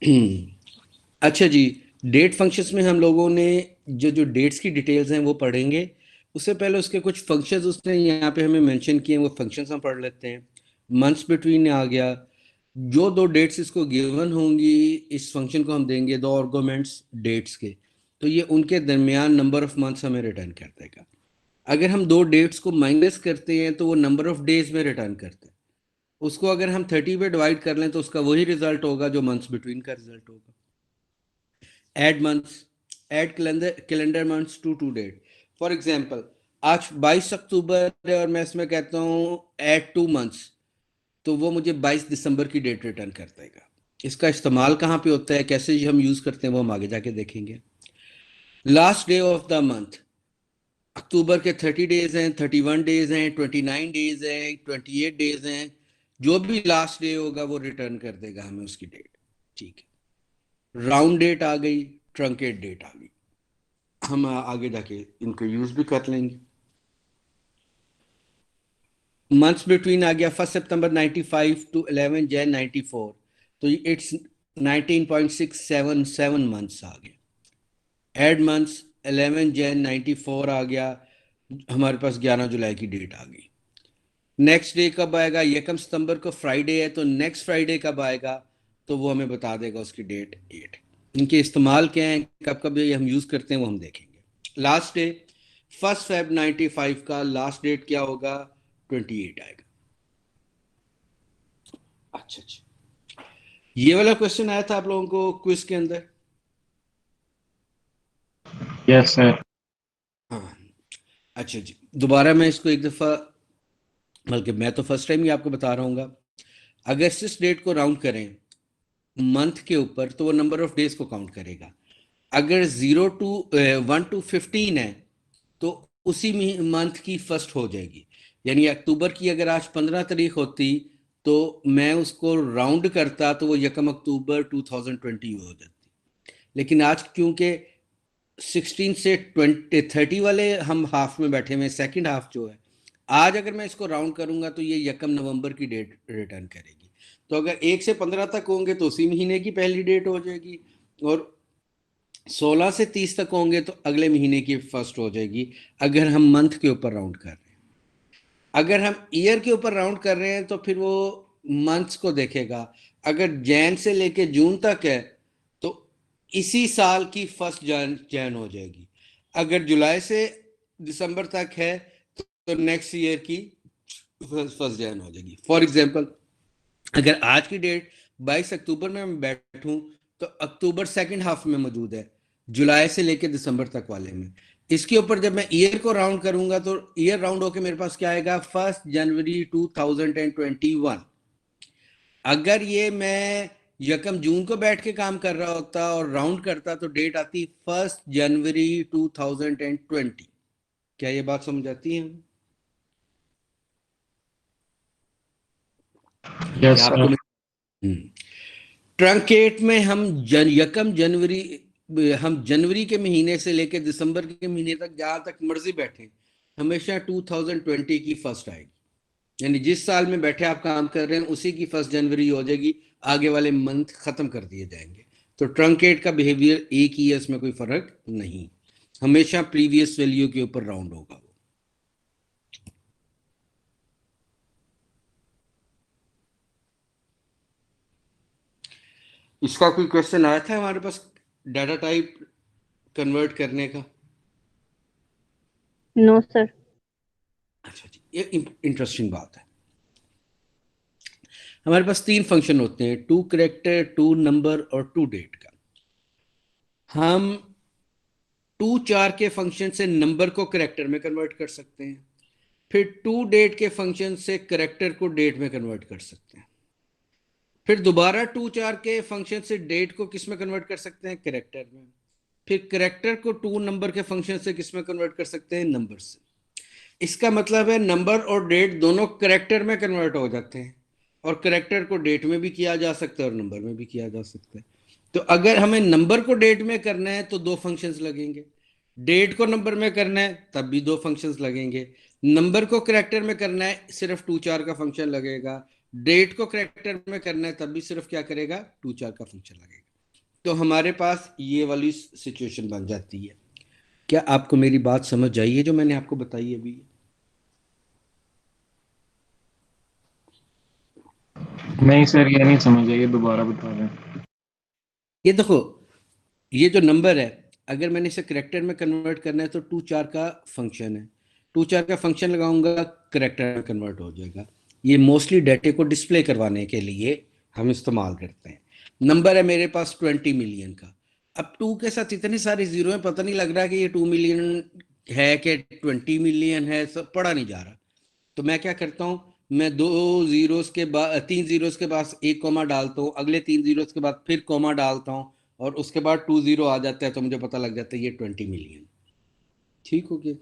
अच्छा जी, date functions में हम लोगों ने जो जो डेट्स की डिटेल्स हैं वो पढ़ेंगे। उससे पहले उसके कुछ फंक्शंस उसने यहाँ पे हमें मेंशन किए हैं, वो फंक्शंस हम पढ़ लेते हैं। मंथ्स बिटवीन आ गया। जो दो डेट्स इसको गिवन होंगी, इस फंक्शन को हम देंगे दो आर्गुमेंट्स डेट्स के, तो ये उनके दरमियान नंबर ऑफ मंथ्स हमें रिटर्न कर देगा। अगर हम दो डेट्स को माइनस करते हैं तो वो नंबर ऑफ डेज में रिटर्न करते हैं। उसको अगर हम 30 पे डिवाइड कर लें तो उसका वही रिजल्ट होगा जो मंथ्स बिटवीन का रिजल्ट होगा। Add months, add calendar months to date. For example, आज 22 अक्टूबर है और मैं इसमें कहता हूँ एड 2 मंथ्स, तो वो मुझे 22 दिसंबर की डेट रिटर्न कर देगा। इसका इस्तेमाल कहाँ पे होता है, कैसे हम यूज करते हैं, वो हम आगे जाके देखेंगे। Last day of the month, October के 30 डेज हैं, 31 डेज हैं, 29 डेज हैं, 28 डेज हैं। जो भी लास्ट डे होगा वो रिटर्न कर देगा हमें उसकी डेट। ठीक है, राउंड डेट आ गई, ट्रंकेट डेट आ गई। हम आगे जाके इनको यूज भी कर लेंगे। मंथ्स बिटवीन आ गया 1 सितंबर 95 टू 11 जन 94, तो इट्स 19.677 मंथ्स आ गए। एड मंथ्स, 11 जन 94 आ गया, हमारे पास 11 जुलाई की डेट आ गई। नेक्स्ट डे कब आएगा, 1 सितंबर को फ्राइडे है, तो नेक्स्ट फ्राइडे कब आएगा, तो वो हमें बता देगा उसकी डेट 8। इनके इस्तेमाल क्या है, कब कब ये हम यूज करते हैं, वो हम देखेंगे। लास्ट डे 1 फेब 95 का लास्ट डेट क्या होगा, 28 आएगा। अच्छा अच्छा, ये वाला क्वेश्चन आया था आप लोगों को क्विज के अंदर। Yes sir. हाँ, अच्छा जी, दोबारा मैं इसको एक दफा, बल्कि मैं तो फर्स्ट टाइम ही आपको बता रहा हूँ। अगर इस डेट को राउंड करें मंथ के ऊपर तो वो नंबर ऑफ डेज को काउंट करेगा। अगर 1 to 15 है तो उसी मंथ की फर्स्ट हो जाएगी। यानी अक्टूबर की अगर आज 15 तारीख होती तो मैं उसको राउंड करता तो वो 1 अक्टूबर 2020 हो जाती। लेकिन आज क्योंकि 16 से 20 30 वाले हम हाफ में बैठे हुए, सेकंड हाफ जो है, आज अगर मैं इसको राउंड करूंगा तो ये 1 नवंबर की डेट रिटर्न करेगी। तो अगर 1 से 15 तक होंगे तो उसी महीने की पहली डेट हो जाएगी, और 16 से 30 तक होंगे तो अगले महीने की फर्स्ट हो जाएगी, अगर हम मंथ के ऊपर राउंड कर रहे हैं। अगर हम ईयर के ऊपर राउंड कर रहे हैं तो फिर वो मंथ्स को देखेगा। अगर जैन से लेके जून तक है तो इसी साल की फर्स्ट जैन जैन हो जाएगी। अगर जुलाई से दिसंबर तक है तो नेक्स्ट ईयर की फर्स्ट जैन हो जाएगी। फॉर एग्जाम्पल, अगर आज की डेट 22 अक्टूबर में मैं बैठूं तो अक्टूबर सेकंड हाफ में मौजूद है, जुलाई से लेकर दिसंबर तक वाले में। इसके ऊपर जब मैं ईयर को राउंड करूंगा तो ईयर राउंड होकर मेरे पास क्या आएगा, 1 जनवरी 2021। अगर ये मैं 1 जून को बैठ के काम कर रहा होता और राउंड करता तो डेट आती 1 जनवरी 2020। क्या ये बात समझ आती है यस क्या आपको? सर। ट्रंकेट में हम 1 जनवरी, हम जनवरी के महीने से लेकर दिसंबर के महीने तक जहां तक मर्जी बैठे, हमेशा 2020 की फर्स्ट आएगी। यानी जिस साल में बैठे आप काम कर रहे हैं उसी की 1 जनवरी हो जाएगी, आगे वाले मंथ खत्म कर दिए जाएंगे। तो ट्रंकेट का बिहेवियर एक ही है, इसमें कोई फर्क नहीं, हमेशा प्रीवियस वैल्यू के ऊपर राउंड होगा वो। इसका कोई क्वेश्चन आया था हमारे पास डाटा टाइप कन्वर्ट करने का? No sir. अच्छा जी, ये इंटरेस्टिंग बात है। हमारे पास 3 फंक्शन होते हैं, टू करेक्टर, टू नंबर और टू डेट का। हम टू चार के फंक्शन से नंबर को करेक्टर में कन्वर्ट कर सकते हैं, फिर टू डेट के फंक्शन से करेक्टर को डेट में कन्वर्ट कर सकते हैं, फिर दोबारा टू चार के फंक्शन से डेट को किस में कन्वर्ट कर सकते हैं, करेक्टर में, फिर करेक्टर को टू नंबर के फंक्शन से किस में कन्वर्ट कर सकते हैं, नंबर से। इसका मतलब है नंबर और डेट दोनों करेक्टर में कन्वर्ट हो जाते हैं, और करेक्टर को डेट में भी किया जा सकता है और नंबर में भी किया जा सकता है। तो अगर हमें नंबर को डेट में करना है तो दो फंक्शंस लगेंगे, डेट को नंबर में करना है तब भी दो फंक्शंस लगेंगे, नंबर को करेक्टर में करना है सिर्फ टू चार का फंक्शन लगेगा, डेट को करेक्टर में करना है तब भी सिर्फ क्या करेगा, टू चार का फंक्शन लगेगा। तो हमारे पास ये वाली सिचुएशन बन जाती है। क्या आपको मेरी बात समझ आई है जो मैंने आपको बताई अभी? नहीं सर, ये नहीं समझ आइए, दोबारा बता दें। ये देखो, ये जो नंबर है, अगर मैंने इसे करेक्टर में कन्वर्ट करना है तो 2 4 का फंक्शन है। 2 4 का फंक्शन लगाऊंगा, करेक्टर में कन्वर्ट हो जाएगा। ये मोस्टली डाटे को डिस्प्ले करवाने के लिए हम इस्तेमाल करते हैं। नंबर है मेरे पास 20 मिलियन का। अब 2 के साथ इतने सारे जीरो हैं, पता नहीं लग रहा कि ये 2 मिलियन है कि 20 मिलियन है, सब पढ़ा नहीं जा रहा। तो मैं क्या करता हूँ, मैं 2 जीरोस के बाद 3 जीरोस के बाद एक कॉमा डालता हूँ, अगले 3 जीरोस के बाद फिर कॉमा डालता हूँ, और उसके बाद 2 जीरो आ जाता है, तो मुझे पता लग जाता है ये 20 मिलियन। ठीक हो गया?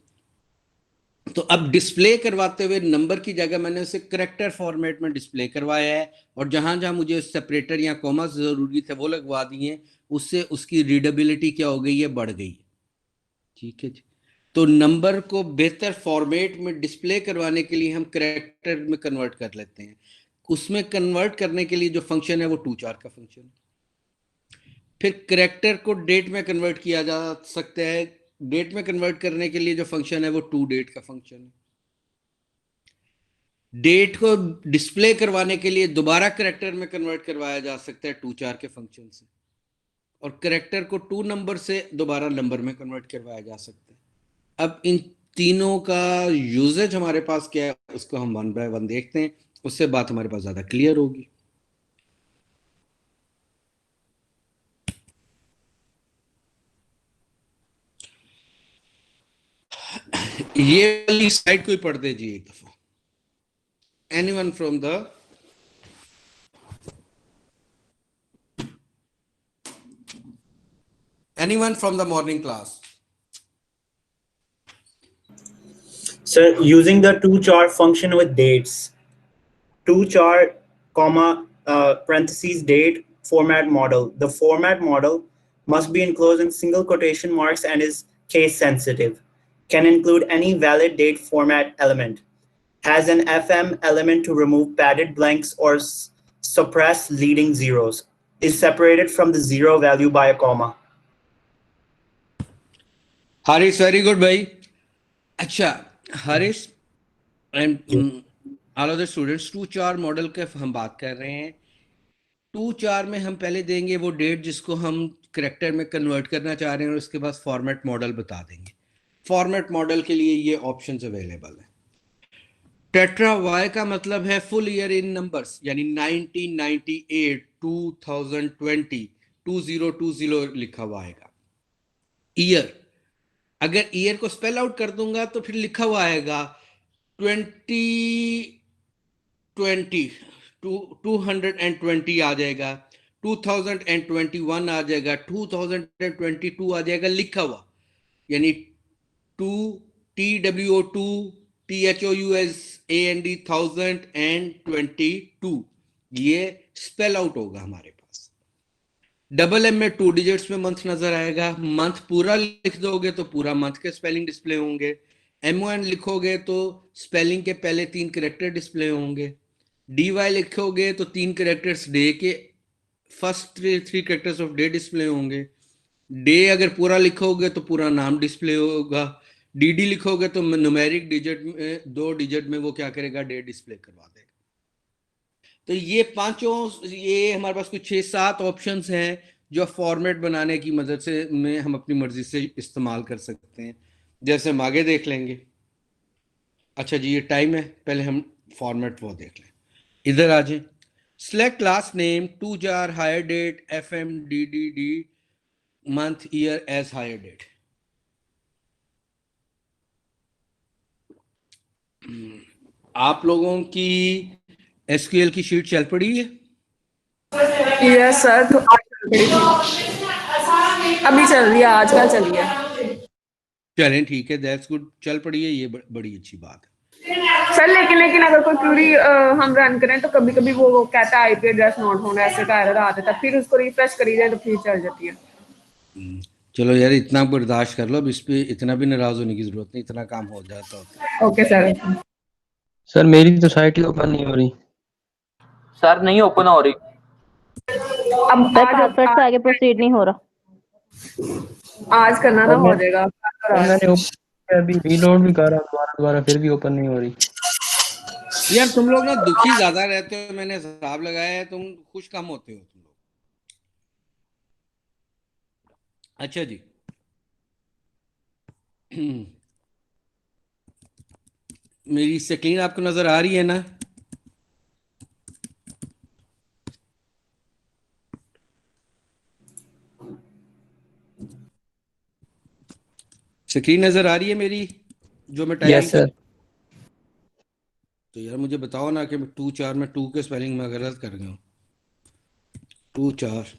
तो अब डिस्प्ले करवाते हुए नंबर की जगह मैंने उसे करेक्टर फॉर्मेट में डिस्प्ले करवाया है, और जहां जहां मुझे सेपरेटर या कॉमा जरूरी थे वो लगवा दिए। उससे उसकी रीडेबिलिटी क्या हो गई है, बढ़ गई है। ठीक है जी। तो नंबर को बेहतर फॉर्मेट में डिस्प्ले करवाने के लिए हम करेक्टर में कन्वर्ट कर लेते हैं। उसमें कन्वर्ट करने के लिए जो फंक्शन है वो 2 4 का फंक्शन है। फिर करेक्टर को डेट में कन्वर्ट किया जा सकता है। डेट में कन्वर्ट करने के लिए जो फंक्शन है वो 2 डेट का फंक्शन है। डेट को डिस्प्ले करवाने के लिए दोबारा करेक्टर में कन्वर्ट करवाया जा सकता है 2 4 के फंक्शन से। और करेक्टर को 2 नंबर से दोबारा नंबर में कन्वर्ट करवाया जा सकता है। अब इन तीनों का यूजेज हमारे पास क्या है, उसको हम 1 बाय 1 देखते हैं। उससे बात हमारे पास ज्यादा क्लियर होगी। ये वाली स्लाइड को ही पढ़ दीजिए एक दफा। Anyone from the morning class? So using the tochar function with dates, tochar comma parentheses date format model. The format model must be enclosed in single quotation marks and is case sensitive. Can include any valid date format element. Has an FM element to remove padded blanks or suppress leading zeros. Is separated from the zero value by a comma. Haris, very good भाई। अच्छा Haris and all of the students, 2 4 model के हम बात कर रहे हैं। 2 4 में हम पहले देंगे वो डेट जिसको हम करेक्टर में कन्वर्ट करना चाह रहे हैं, और उसके बाद फॉर्मेट मॉडल बता देंगे। फॉर्मेट मॉडल के लिए ये ऑप्शंस अवेलेबल है। टेट्रा वाई का मतलब है फुल ईयर इन नंबर्स, यानी 1998, 2020, 2020 लिखा हुआ आएगा। ईयर, अगर ईयर को स्पेल आउट कर दूंगा तो फिर लिखा हुआ आएगा 2020, 220 आ जाएगा, 2021 आ जाएगा, 2022 आ जाएगा लिखा हुआ। यानी 2022 ये स्पेल आउट होगा हमारे पास। डबल एम में 2 डिजिट्स में मंथ नजर आएगा। मंथ पूरा लिख दोगे तो पूरा मंथ के स्पेलिंग डिस्प्ले होंगे। MON लिखोगे तो स्पेलिंग के पहले 3 कैरेक्टर डिस्प्ले होंगे। DY लिखोगे तो 3 कैरेक्टर्स डे के, first 3 characters of day display होंगे। डे अगर पूरा लिखोगे तो पूरा नाम डिस्प्ले होगा। DD लिखोगे तो न्यूमेरिक डिजिट में 2 डिजिट में वो क्या करेगा, डे डिस्प्ले करवा देगा। तो ये पांचों, ये हमारे पास कुछ 6 7 ऑप्शंस हैं जो फॉर्मेट बनाने की मदद से में हम अपनी मर्जी से इस्तेमाल कर सकते हैं। जैसे हम आगे देख लेंगे। अच्छा जी, ये टाइम है, पहले हम फॉर्मेट वो देख लें। इधर आ जाए। Select class name 2 jar hire date FM DDD month year as hire date. आप लोगों की SQL की शीट चल पड़ी है? यस सर, तो आज चल पड़ी थी, अभी चल रही है, आजकल चली है। चलें ठीक है, दैट्स गुड, चल पड़ी है, ये बड़ी अच्छी बात है। सर लेकिन अगर कोई क्वेरी हम रन करें तो कभी कभी वो कहता है IP एड्रेस नोट होना, ऐसे का एरर आ जाता है, फिर उसको रिफ्रेश करी जाए तो फिर चल जाती है। चलो यार, इतना बर्दाश्त कर लो, अब इस पे इतना भी नाराज होने की जरूरत नहीं, इतना काम हो जाता होता। Okay sir. सर मेरी तो साइट ही ओपन नहीं हो रही। सर नहीं ओपन हो रही। अब सर आज पासवर्ड से आगे प्रोसीड नहीं हो रहा। आज करना ना और हो मैं- जाएगा और मैंने अभी रीलोड भी करा दोबारा फिर भी ओपन नहीं हो रही। यार तुम लोग ना दुखी ज्यादा रहते हो, मैंने हिसाब लगाया है, तुम खुश कम होते हो तुम लोग। अच्छा जी। मेरी स्क्रीन आपको नजर आ रही है ना? स्क्रीन नजर आ रही है मेरी जो मैं टाइपिंग यस सर। तो यार मुझे बताओ ना कि 2 4 में 2 के स्पेलिंग में गलत कर गया हूँ। 2 4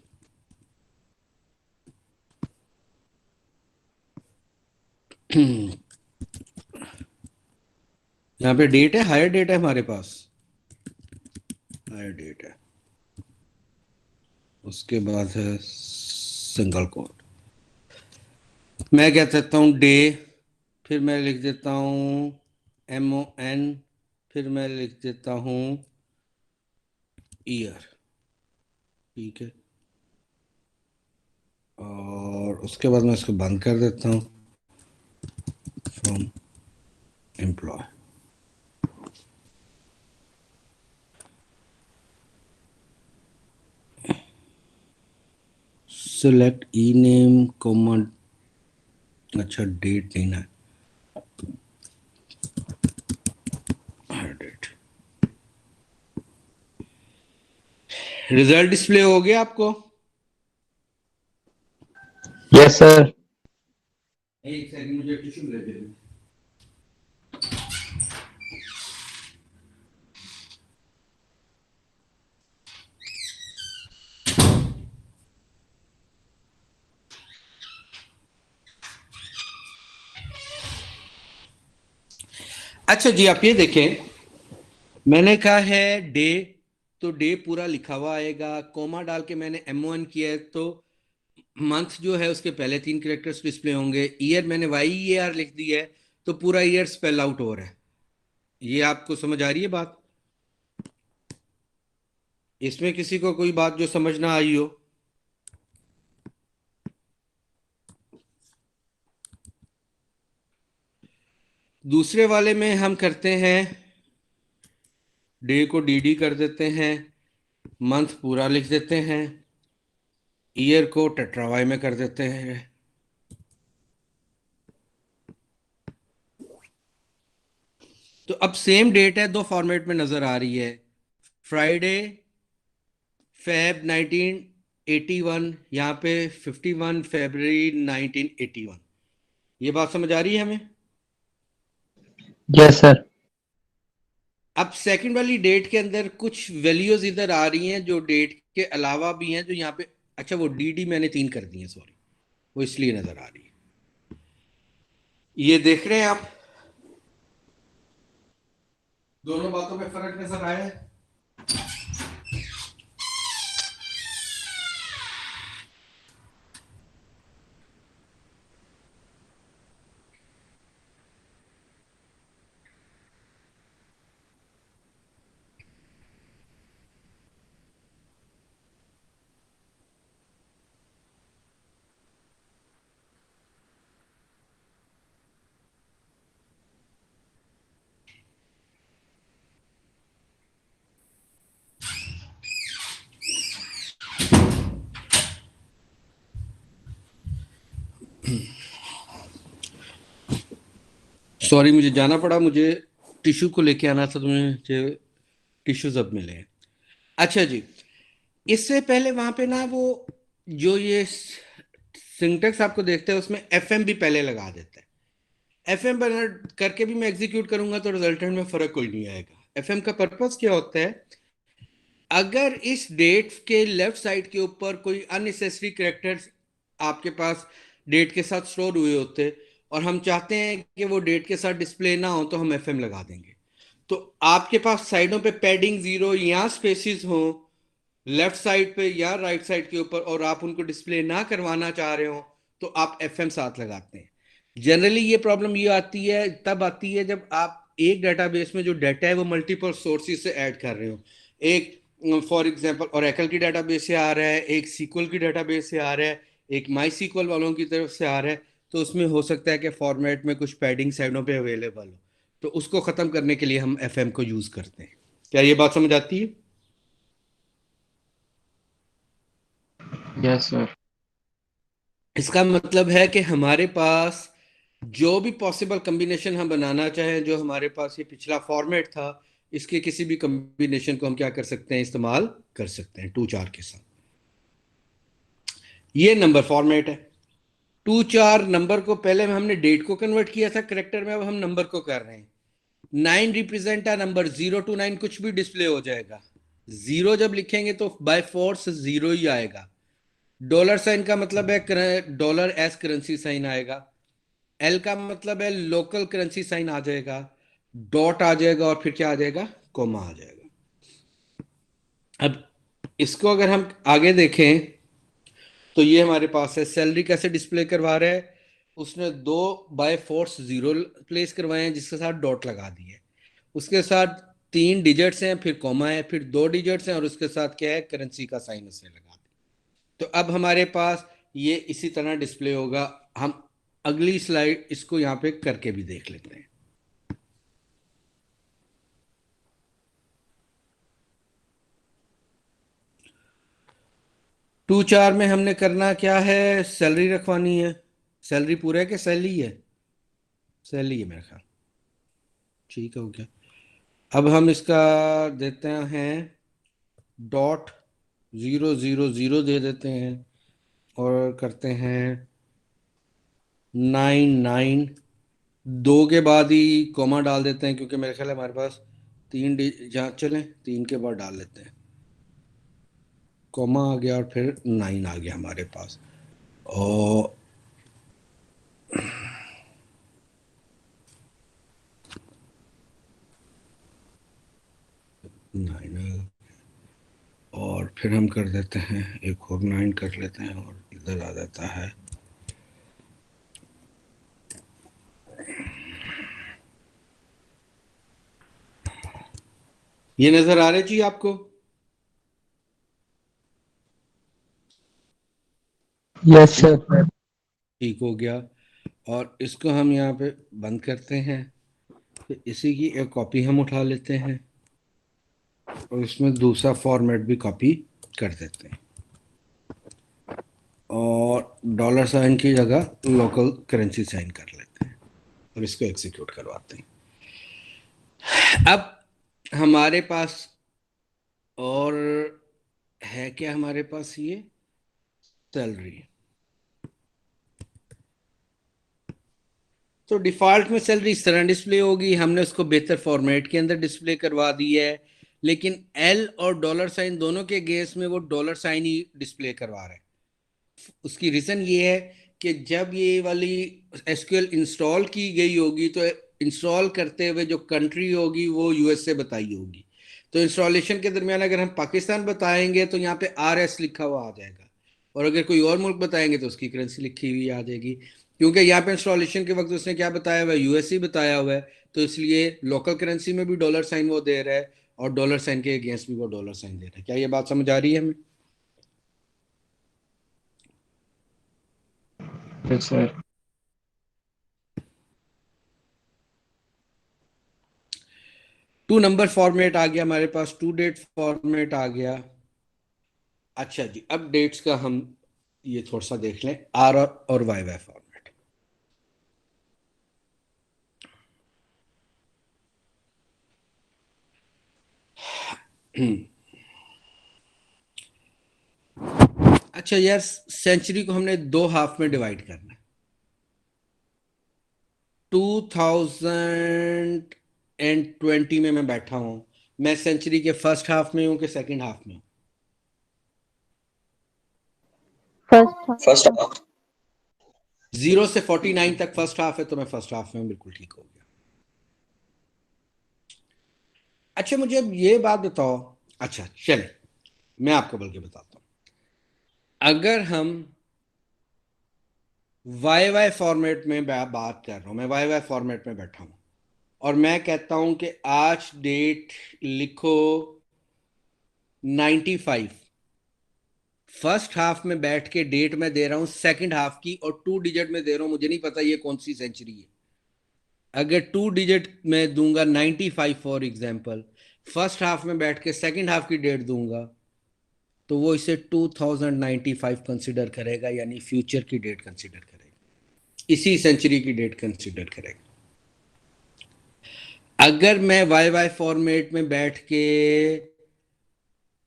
यहाँ पे डेट है, हायर डेट है हमारे पास, हायर डेट है। उसके बाद है सिंगल कोड। मैं क्या कहता हूँ डे, फिर मैं लिख देता हूँ MON, फिर मैं लिख देता हूँ ईयर। ठीक है, और उसके बाद मैं इसको बंद कर देता हूँ from employ. Select E name comma, अच्छा डेट नहीं ना, डेट। रिजल्ट डिस्प्ले हो गया आपको? Yes sir. एक सेकंड मुझे टिश्यू ले दे। अच्छा जी, आप ये देखें, मैंने कहा है डे, तो डे पूरा लिखा हुआ आएगा, कोमा डाल के मैंने MON किया है तो मंथ जो है उसके पहले 3 कैरेक्टर्स डिस्प्ले होंगे। ईयर मैंने YEAR लिख दिया है तो पूरा ईयर स्पेल आउट हो रहा है। ये आपको समझ आ रही है बात? इसमें किसी को कोई बात जो समझ ना आई हो? दूसरे वाले में हम करते हैं डे को DD कर देते हैं, मंथ पूरा लिख देते हैं, ईयर को टेट्रावाई में कर देते हैं। तो अब सेम डेट है, 2 फॉर्मेट में नजर आ रही है। फ्राइडे Feb 1981, यहाँ पे 51 फरवरी 1981। ये बात समझ आ रही है हमें? Yes sir. अब सेकंड वाली डेट के अंदर कुछ वैल्यूज इधर आ रही हैं जो डेट के अलावा भी हैं, जो यहाँ पे, अच्छा वो DD मैंने 3 कर दी है, सॉरी, वो इसलिए नजर आ रही है। ये देख रहे हैं आप, दोनों बातों में फर्क नजर आया है? सॉरी, मुझे जाना पड़ा, मुझे टिश्यू को लेके आना था, तो मुझे टिश्यूज अब मिले हैं। अच्छा जी, इससे पहले वहां पे ना वो जो ये सिंटेक्स आपको देखते हैं उसमें FM भी पहले लगा देता है। FM करके भी मैं एग्जीक्यूट करूंगा तो रिजल्टेंट में फर्क कोई नहीं आएगा। FM का पर्पस क्या होता है, अगर इस डेट के लेफ्ट साइड के ऊपर कोई अननेसेसरी कैरेक्टर्स आपके पास डेट के साथ स्टोर हुए होते और हम चाहते हैं कि वो डेट के साथ डिस्प्ले ना हो, तो हम FM लगा देंगे। तो आपके पास साइडों पे पैडिंग 0 या स्पेसिस हो लेफ्ट साइड पे या राइट साइड के ऊपर, और आप उनको डिस्प्ले ना करवाना चाह रहे हो, तो आप FM साथ लगाते हैं। जनरली ये प्रॉब्लम ये आती है, तब आती है जब आप एक डेटाबेस में जो डाटा है वो मल्टीपल सोर्सेज से ऐड कर रहे हो। एक फॉर एग्जांपल ओरेकल की डेटाबेस से आ रहा है, एक सीक्वल की डेटाबेस से आ रहा है, एक माई सीक्वल वालों की तरफ से आ रहा है, तो उसमें हो सकता है कि फॉर्मेट में कुछ पैडिंग साइडों पे अवेलेबल हो, तो उसको ख़त्म करने के लिए हम एफएम को यूज़ करते हैं। क्या ये बात समझ आती है? Yes sir. इसका मतलब है कि हमारे पास जो भी पॉसिबल कम्बिनेशन हम बनाना चाहें, जो हमारे पास ये पिछला फॉर्मेट था, इसके किसी भी कम्बिनेशन को हम क्या कर सकते हैं, इस्तेमाल कर सकते हैं 2 4 के साथ। ये नंबर फॉर्मेट है। 2 4 नंबर को पहले हमने डेट को कन्वर्ट किया था करेक्टर में, अब हम नंबर को कर रहे हैं। 9 रिप्रेजेंट अ नंबर, 0 to 9 कुछ भी डिस्प्ले हो जाएगा। 0 जब लिखेंगे तो बाय फोर्स 0 ही आएगा। डॉलर साइन का मतलब है डॉलर एस करेंसी साइन आएगा। एल का मतलब है लोकल करेंसी साइन आ जाएगा। डॉट आ जाएगा और फिर क्या आ जाएगा, कोमा आ जाएगा। अब इसको अगर हम आगे देखें तो ये हमारे पास है सैलरी कैसे डिस्प्ले करवा रहा है, उसने 2 बाय फोर्स 0 प्लेस करवाए हैं जिसके साथ डॉट लगा दिए, उसके साथ 3 डिजिट्स हैं, फिर कॉमा है, फिर 2 डिजिट्स हैं और उसके साथ क्या है, करेंसी का साइन उसने लगा दिया। तो अब हमारे पास ये इसी तरह डिस्प्ले होगा। हम अगली स्लाइड इसको यहाँ पे करके भी देख लेते हैं। टू चार में हमने करना क्या है, सैलरी रखवानी है। सैलरी पूरा है कि सैलरी है? सैलरी है मेरा ख्याल। ठीक है, हो गया। अब हम इसका देते हैं डॉट 0 0 0 दे देते हैं और करते हैं 9 9। 2 के बाद ही कॉमा डाल देते हैं क्योंकि मेरे ख्याल है हमारे पास 3 जहाँ चलें 3 के बाद डाल लेते हैं, कॉमा आ गया और फिर 9 आ गया हमारे पास। और नाइन, और फिर हम कर देते हैं एक और 9 कर लेते हैं और इधर आ जाता है। ये नजर आ रही जी आपको? Yes sir. ठीक हो गया। और इसको हम यहाँ पे बंद करते हैं, फिर इसी की एक कॉपी हम उठा लेते हैं और इसमें दूसरा फॉर्मेट भी कॉपी कर देते हैं और डॉलर साइन की जगह लोकल करेंसी साइन कर लेते हैं और इसको एग्जीक्यूट करवाते हैं। अब हमारे पास और है क्या, हमारे पास ये सैलरी। तो डिफॉल्ट में सैलरी इस तरह डिस्प्ले होगी, हमने उसको बेहतर फॉर्मेट के अंदर डिस्प्ले करवा दी है, लेकिन एल और डॉलर साइन दोनों के केस में वो डॉलर साइन ही डिस्प्ले करवा रहा है। उसकी रीज़न ये है कि जब ये वाली एसक्यूएल इंस्टॉल की गई होगी तो इंस्टॉल करते हुए जो कंट्री होगी वो यूएसए बताई होगी, तो इंस्टॉलेशन के दरमियान अगर हम पाकिस्तान बताएंगे तो यहाँ पे आरएस लिखा हुआ आ जाएगा, और अगर कोई और मुल्क बताएंगे तो उसकी करेंसी लिखी हुई आ जाएगी, क्योंकि यहाँ पे इंस्टॉलेशन के वक्त उसने क्या बताया हुआ है, यूएसए बताया हुआ है, तो इसलिए लोकल करेंसी में भी डॉलर साइन वो दे रहा है और डॉलर साइन के अगेंस्ट भी वो डॉलर साइन दे रहा है। क्या ये बात समझ आ रही है हमें? Yes sir. 2 नंबर फॉर्मेट आ गया हमारे पास, 2 डेट फॉर्मेट आ गया। अच्छा जी, अब डेट्स का हम ये थोड़ा सा देख लें, आर और वाई वाई फॉर्मेट। अच्छा यार, सेंचुरी को हमने 2 हाफ में डिवाइड करना है। 2020 में मैं बैठा हूं, मैं सेंचुरी के फर्स्ट हाफ में हूं कि सेकंड हाफ में हूं? फर्स्ट 0 से 49 तक फर्स्ट हाफ है तो मैं फर्स्ट हाफ में हूं, बिल्कुल ठीक हो गया। अच्छा मुझे अब ये बात बताओ, अच्छा चले मैं आपको बल्कि बताता हूं, अगर हम वाई वाई फॉर्मेट में बात कर रहा हूं, मैं वाई वाई फॉर्मेट में बैठा हूं और मैं कहता हूं कि आज डेट लिखो 95। फर्स्ट हाफ में बैठ के डेट में दे रहा हूं सेकंड हाफ की और 2 डिजिट में दे रहा हूं, मुझे नहीं पता ये कौन सी सेंचुरी है। अगर 2 डिजिट में दूंगा 95 फॉर एग्जांपल, फर्स्ट हाफ में बैठ के सेकंड हाफ की डेट दूंगा तो वो इसे 2095 कंसिडर करेगा, यानी फ्यूचर की डेट कंसिडर करेगा, इसी सेंचुरी की डेट कंसिडर करेगा। अगर मैं वाई फॉर्मेट में बैठ के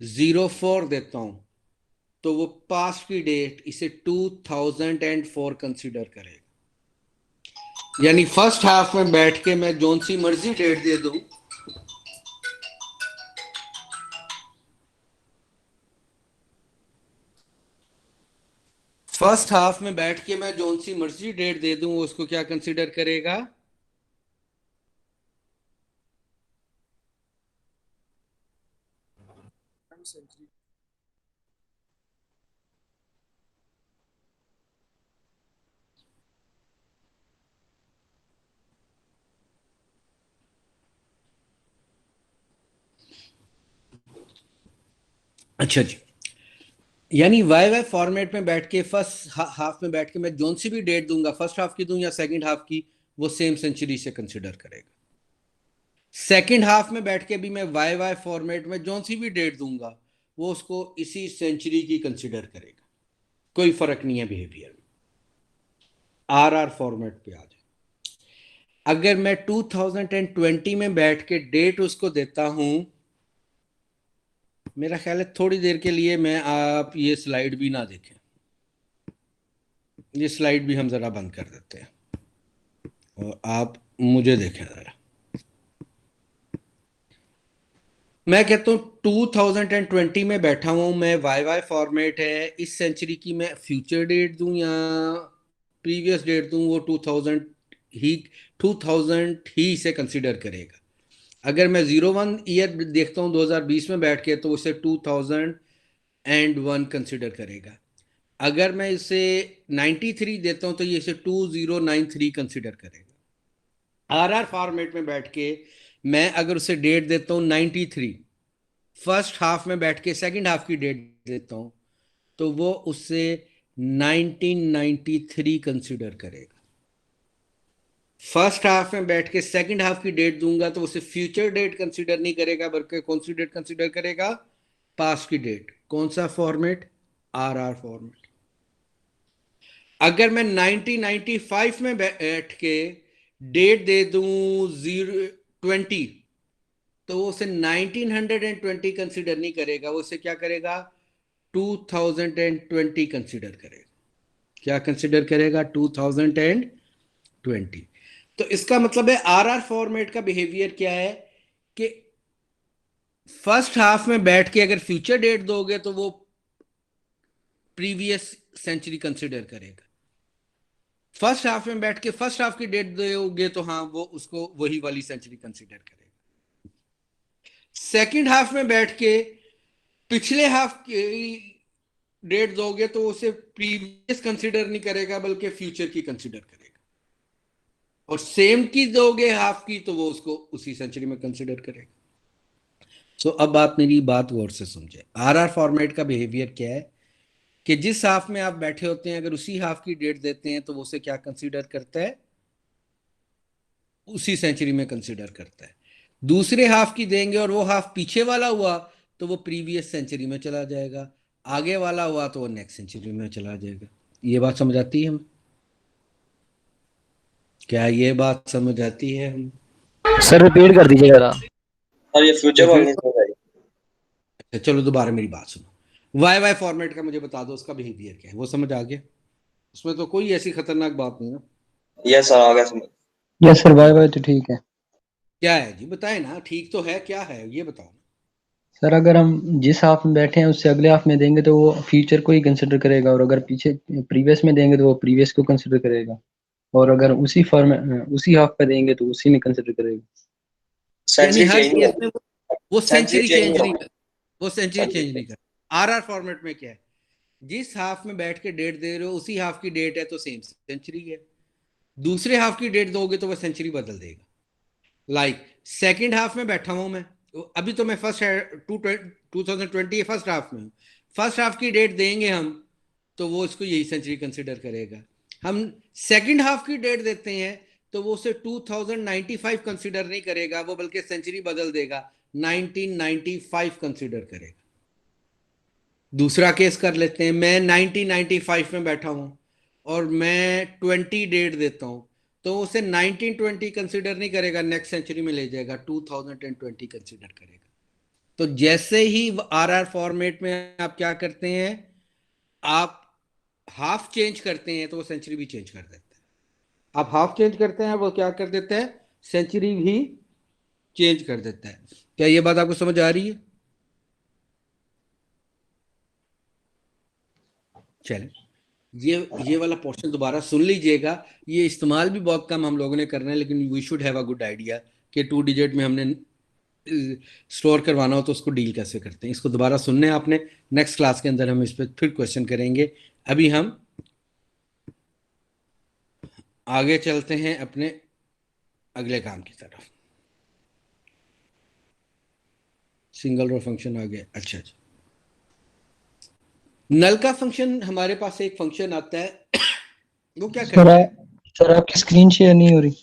04 देता हूं तो वो पास्ट की डेट इसे 2004 कंसिडर करेगा। यानी फर्स्ट हाफ में बैठ के मैं जोन सी मर्जी डेट दे दूं, फर्स्ट हाफ में बैठ के मैं जोन सी मर्जी डेट दे दूं, वो उसको क्या कंसिडर करेगा? अच्छा जी, यानी वाई फॉर्मेट में बैठ के फर्स्ट हाफ में बैठ के मैं जोन सी भी डेट दूंगा, फर्स्ट हाफ की दूं या सेकंड हाफ की, वो सेम सेंचुरी से कंसिडर करेगा। सेकंड हाफ में बैठ के भी मैं वाई फॉर्मेट में जोन सी भी डेट दूंगा, वो उसको इसी सेंचुरी की कंसिडर करेगा। कोई फर्क नहीं है बिहेवियर में। आर फॉर्मेट पे आ जाए, अगर मैं 2020 में बैठ के डेट उसको देता हूं, मेरा ख्याल है थोड़ी देर के लिए मैं आप ये स्लाइड भी ना देखें, ये स्लाइड भी हम जरा बंद कर देते हैं और आप मुझे देखें जरा। मैं कहता हूं 2020 में बैठा हूं मैं, वाई फॉर्मेट है, इस सेंचुरी की मैं फ्यूचर डेट दूं या प्रीवियस डेट दूं, वो 2000 ही इसे कंसिडर करेगा। अगर मैं 01 ईयर देखता हूं 2020 में बैठ के, तो उसे 2001 कंसिडर करेगा। अगर मैं इसे 93 देता हूं तो ये इसे 2093 कंसिडर करेगा। आर फॉर्मेट में बैठ के मैं अगर उसे डेट देता हूं 93, फर्स्ट हाफ में बैठ के सेकंड हाफ की डेट देता हूं तो वो उससे 1993 कंसिडर करेगा। फर्स्ट हाफ में बैठ के सेकंड हाफ की डेट दूंगा तो उसे फ्यूचर डेट कंसिडर नहीं करेगा, बल्कि कौन सी डेट कंसिडर करेगा? पास्ट की डेट। कौन सा फॉर्मेट? Are format. अगर मैं 1995 में बैठ के डेट दे दूं 20, तो वो उसे 1920 कंसिडर नहीं करेगा, वो उसे क्या करेगा? 2020 कंसिडर करेगा। क्या कंसिडर करेगा? 2020। तो इसका मतलब है आर फॉर्मेट का बिहेवियर क्या है कि फर्स्ट हाफ में बैठ के अगर फ्यूचर डेट दोगे तो वो प्रीवियस सेंचुरी कंसिडर करेगा। फर्स्ट हाफ में बैठ के फर्स्ट हाफ की डेट दोगे तो हाँ, वो उसको वही वाली सेंचुरी कंसिडर करेगा। सेकंड हाफ में बैठ के पिछले हाफ की डेट दोगे तो उसे प्रीवियस कंसिडर नहीं करेगा, बल्कि फ्यूचर की कंसिडर करेगा। और सेम की दोगे हाफ की तो वो उसको उसी सेंचुरी में कंसिडर करेगा। सो अब आप मेरी बात गौर से समझे। आर फॉर्मेट का बिहेवियर क्या है कि जिस हाफ में आप बैठे होते हैं, अगर उसी हाफ की डेट देते हैं तो वो उसे क्या कंसिडर करता है? उसी सेंचुरी में कंसिडर करता है। दूसरे हाफ की देंगे और वो हाफ पीछे वाला हुआ तो वो प्रीवियस सेंचुरी में चला जाएगा, आगे वाला हुआ तो वो नेक्स्ट सेंचुरी में चला जाएगा। ये बात समझ आती है हमें? क्या ये बात समझ आती है हम? सर रिपीट कर दीजिएगा जरा। सर ये फ्यूचर वाली नहीं समझ आई। अच्छा चलो दोबारा मेरी बात सुनो। वाई फॉर्मेट का मुझे बता दो उसका बिहेवियर क्या है, वो समझ आ गया? उसमें तो कोई ऐसी खतरनाक बात नहीं ना। यस सर आ गया समझ। यस सर, बाय बाय तो ठीक है। क्या है जी, बताए ना, ठीक तो है, क्या है ये बताओ। सर अगर हम जिस हाफ में बैठे हैं उससे अगले हाफ में देंगे तो वो फ्यूचर को ही कंसिडर करेगा, और अगर पीछे प्रीवियस में देंगे तो वो प्रीवियस को कंसिडर करेगा, और अगर उसी फॉर्म उसी हाफ पे देंगे तो उसी में कंसिडर करेगा। यानी सेंचुरी हर चेंज नहीं केस होगी। में वो सेंचुरी change चेंज नहीं होगी। कर, वो सेंचुरी चेंज नहीं कर। आर फॉर्मेट में क्या है, जिस हाफ में बैठ के डेट दे रहे हो उसी हाफ की डेट है तो सेम सेंचुरी है। दूसरे हाफ की डेट दोगे तो वह सेंचुरी बदल देगा। लाइक सेकंड हाफ में बैठा हूं मैं, अभी तो मैं फर्स्ट 2020 फर्स्ट हाफ में हूँ, फर्स्ट हाफ की डेट देंगे हम तो वो इसको यही सेंचुरी कंसिडर करेगा। हम सेकंड हाफ की डेट देते हैं तो वो उसे 2095 कंसिडर नहीं करेगा, वो बल्कि सेंचुरी बदल देगा, 1995 कंसिडर करेगा। दूसरा केस कर लेते हैं, मैं 1995 में बैठा हूं और मैं 20 डेट देता हूं तो उसे 1920 कंसिडर नहीं करेगा, नेक्स्ट सेंचुरी में ले जाएगा, 2020 कंसिडर करेगा। तो जैसे ही आरआर फॉर्मेट में आप क्या करते हैं, आप हाफ चेंज करते हैं तो वो सेंचुरी भी चेंज कर देता है। आप हाफ चेंज करते हैं वो क्या कर देता है, सेंचुरी भी चेंज कर देता है। क्या ये बात आपको समझ आ रही है? चले, ये वाला पोर्शन दोबारा सुन लीजिएगा, ये इस्तेमाल भी बहुत कम हम लोगों ने करना है, लेकिन we should have a good idea कि 2 डिजिट में हमने स्टोर करवाना हो तो उसको डील कैसे करते हैं। इसको दोबारा सुनने आपने, नेक्स्ट क्लास के अंदर हम इस पर फिर क्वेश्चन करेंगे। अभी हम आगे चलते हैं अपने अगले काम की तरफ। सिंगल रो फंक्शन आ गया। अच्छा अच्छा, नल का फंक्शन, हमारे पास एक फंक्शन आता है वो क्या करता है, सर आपकी स्क्रीन शेयर नहीं हो रही।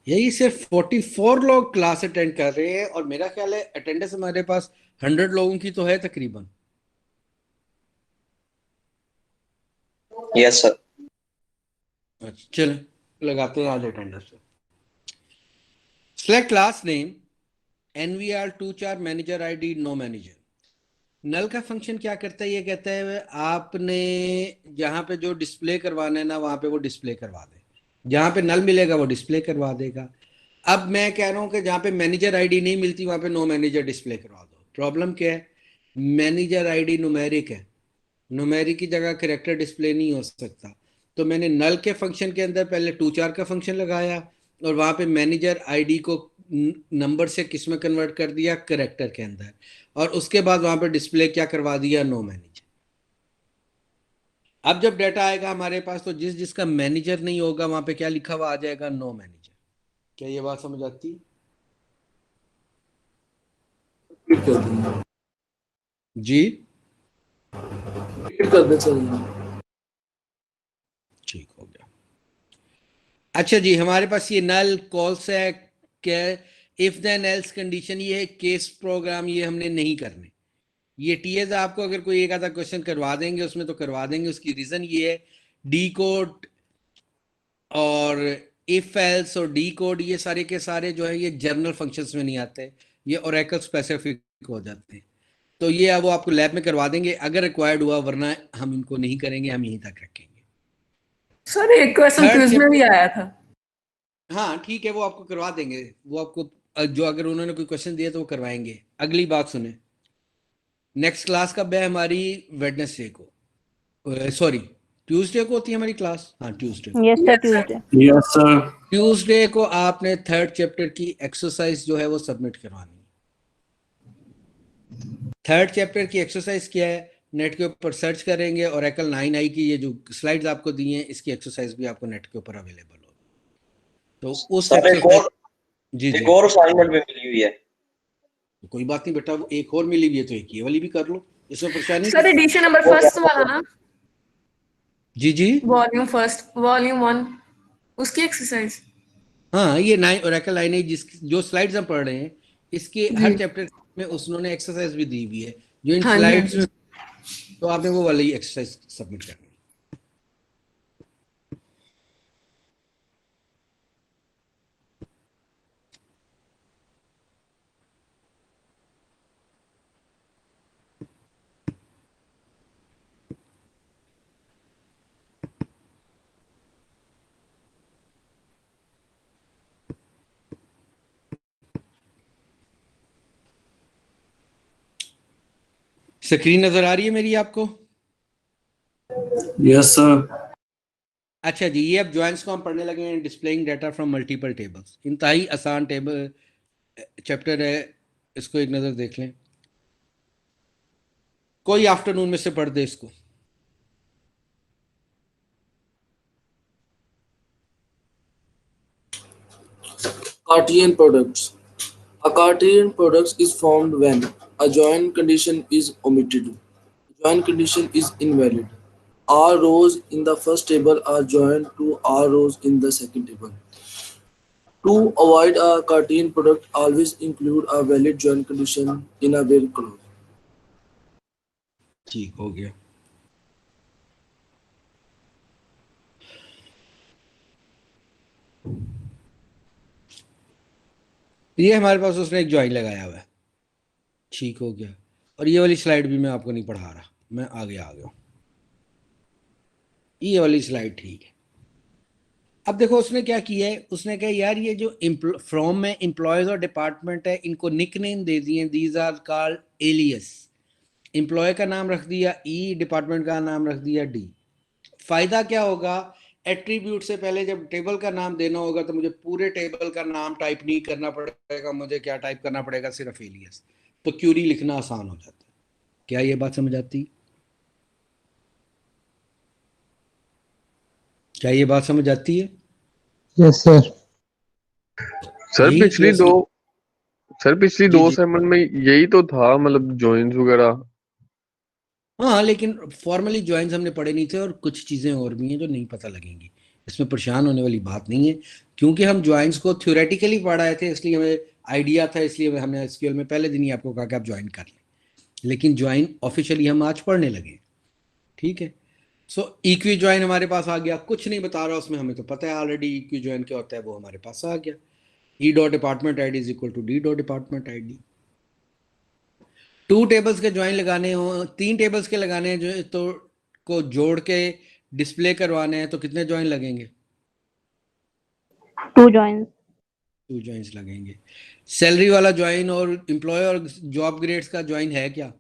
यही सिर्फ 44 लोग क्लास अटेंड कर रहे हैं और मेरा ख्याल है अटेंडेंस हमारे पास 100 लोगों की तो है तकरीबन। Yes sir. अच्छा चलो लगाते हैं आज attendance. Select class name NVR 2 manager ID no manager. Null का फंक्शन क्या करता है, ये कहता है आपने जहां पे जो डिस्प्ले करवाना है ना वहां पे वो डिस्प्ले करवा दे, जहां पे नल मिलेगा वो डिस्प्ले करवा देगा। अब मैं कह रहा हूं कि जहां पे मैनेजर आईडी नहीं मिलती वहां पे नो मैनेजर डिस्प्ले करवा दो। प्रॉब्लम क्या है, मैनेजर आईडी न्यूमेरिक है, न्यूमेरिक की जगह करेक्टर डिस्प्ले नहीं हो सकता। तो मैंने नल के फंक्शन के अंदर पहले 2 का फंक्शन लगाया और वहां पे मैनेजर आईडी को नंबर से किस में कन्वर्ट कर दिया, करेक्टर के अंदर, और उसके बाद वहां पे डिस्प्ले क्या करवा दिया, नो मैनेजर। अब जब डाटा आएगा हमारे पास तो जिस जिसका मैनेजर नहीं होगा वहां पे क्या लिखा हुआ आ जाएगा, नो मैनेजर। क्या ये बात समझ आती है? जी कर दे चाहिए। ठीक हो गया। अच्छा जी, हमारे पास ये नल कॉल्स है, क्या इफ देन एल्स कंडीशन, ये है केस प्रोग्राम, ये हमने नहीं करने। ये टीएस आपको अगर कोई एक आधा क्वेश्चन करवा देंगे उसमें तो करवा देंगे, उसकी रीजन ये है डी कोड और इफ एल्स और डी कोड ये सारे के सारे जो है ये जर्नल फंक्शंस में नहीं आते, ये ओरेकल स्पेसिफिक हो जाते हैं। तो ये अब वो आपको लैब में करवा देंगे अगर रिक्वायर्ड हुआ, वरना हम इनको नहीं करेंगे, हम यहीं तक रखेंगे। सर एक क्वेश्चन Third क्विज में भी आया था। हाँ ठीक है, वो आपको करवा देंगे, वो आपको जो अगर उन्होंने कोई क्वेश्चन दिया तो वो करवाएंगे। अगली बात सुने, नेक्स्ट क्लास कब है हमारी, वेडनेसडे को, सॉरी ट्यूसडे को होती है हमारी क्लास। हाँ ट्यूसडे को। Yes sir, Tuesday. Yes sir. Tuesday को आपने 3rd चैप्टर की एक्सरसाइज जो है वो सबमिट करवानी है। 3rd चैप्टर की एक्सरसाइज क्या है, नेट के ऊपर सर्च करेंगे, ओरेकल 9i की ये जो स्लाइड्स आपको दी हैं इसकी एक्सरसाइज भी आपको नेट के ऊपर अवेलेबल हो। तो उस सर एक एक्सरसाइज, और जी जी, एक और असाइनमेंट भी मिली हुई है। तो कोई बात नहीं बेटा, वो एक और मिली हुई है तो एक ये वाली भी कर लो, इसमें परेशानी। सर एडिशन नंबर फर्स्ट वाला ना, जी जी, वॉल्यूम फर्स्ट, वॉल्यूम 1, उसकी एक्सरसाइज। हाँ ये 9 ओरेकल 9i जिस जो स्लाइड्स हम पढ़ रहे हैं इसके हर चैप्टर में उन्होंने एक्सरसाइज भी दी हुई है जो इन हाँ जी, स्लाइड्स में, तो आपने वो वाली एक्सरसाइज सबमिट करनी है। स्क्रीन नजर आ रही है मेरी आपको? Yes sir. अच्छा जी, ये अब जॉइंट्स को हम पढ़ने लगे हैं, displaying data from multiple tables. इंतहाई आसान टेबल चैप्टर है, इसको एक नज़र देख लें। कोई आफ्टरनून में से पढ़ दे इसको। Cartesian products. A Cartesian product is formed when a joint condition is omitted. Joint condition is invalid. R rows in the first table are joined to R rows in the second table. To avoid a Cartesian product, always include a valid joint condition in a where clause. ठीक हो गया। ये हमारे पास उसने एक join लगाया हुआ है, ठीक हो गया। और ये वाली स्लाइड भी मैं आपको नहीं पढ़ा रहा, मैं आगे आ गया। ये वाली स्लाइड ठीक है। अब देखो उसने क्या किया है, उसने कहा यार ये जो फ्रॉम में एम्प्लॉयज और डिपार्टमेंट है, इनको निकनेम दे दिए, these are called alias. Employee का नाम रख दिया ई, डिपार्टमेंट का नाम रख दिया डी। फायदा क्या होगा, एट्रीब्यूट से पहले जब टेबल का नाम देना होगा तो मुझे पूरे टेबल का नाम टाइप नहीं करना पड़ेगा, मुझे क्या टाइप करना पड़ेगा, सिर्फ एलियस। तो क्यूरी लिखना आसान हो जाता है। क्या ये बात समझ आती? क्या ये बात समझ आती है? Yes sir. सर यही पिछली जो दो सर पिछली जी दो जी सेमन में यही तो था, मतलब जॉइंस वगैरह। हाँ, लेकिन फॉर्मली ज्वाइंस हमने पढ़े नहीं थे, और कुछ चीज़ें और भी हैं जो नहीं पता लगेंगी। इसमें परेशान होने वाली बात नहीं है, क्योंकि हम ज्वाइंस को थ्योरेटिकली पढ़ाए थे, इसलिए हमें आइडिया था, इसलिए हमने एसक्यूएल में पहले दिन ही आपको कहा कि आप ज्वाइन कर लें। लेकिन ज्वाइन ऑफिशियली हम आज पढ़ने लगे, ठीक है। सो इक्वी ज्वाइन हमारे पास आ गया, कुछ नहीं बता रहा उसमें, हमें तो पता है ऑलरेडी इक्वी ज्वाइन क्या होता है, वो हमारे पास आ गया। E dot department I D is equal to D dot department I D. 2 tables के ज्वाइन लगाने हो, 3 टेबल्स के लगाने हैं जो तो को जोड़ के डिस्प्ले करवाने हैं, तो कितने ज्वाइन लगेंगे? 2 joins. 2 ज्वाइंस लगेंगे। सैलरी वाला ज्वाइन और एम्प्लॉय और जॉब ग्रेड्स का ज्वाइन है क्या?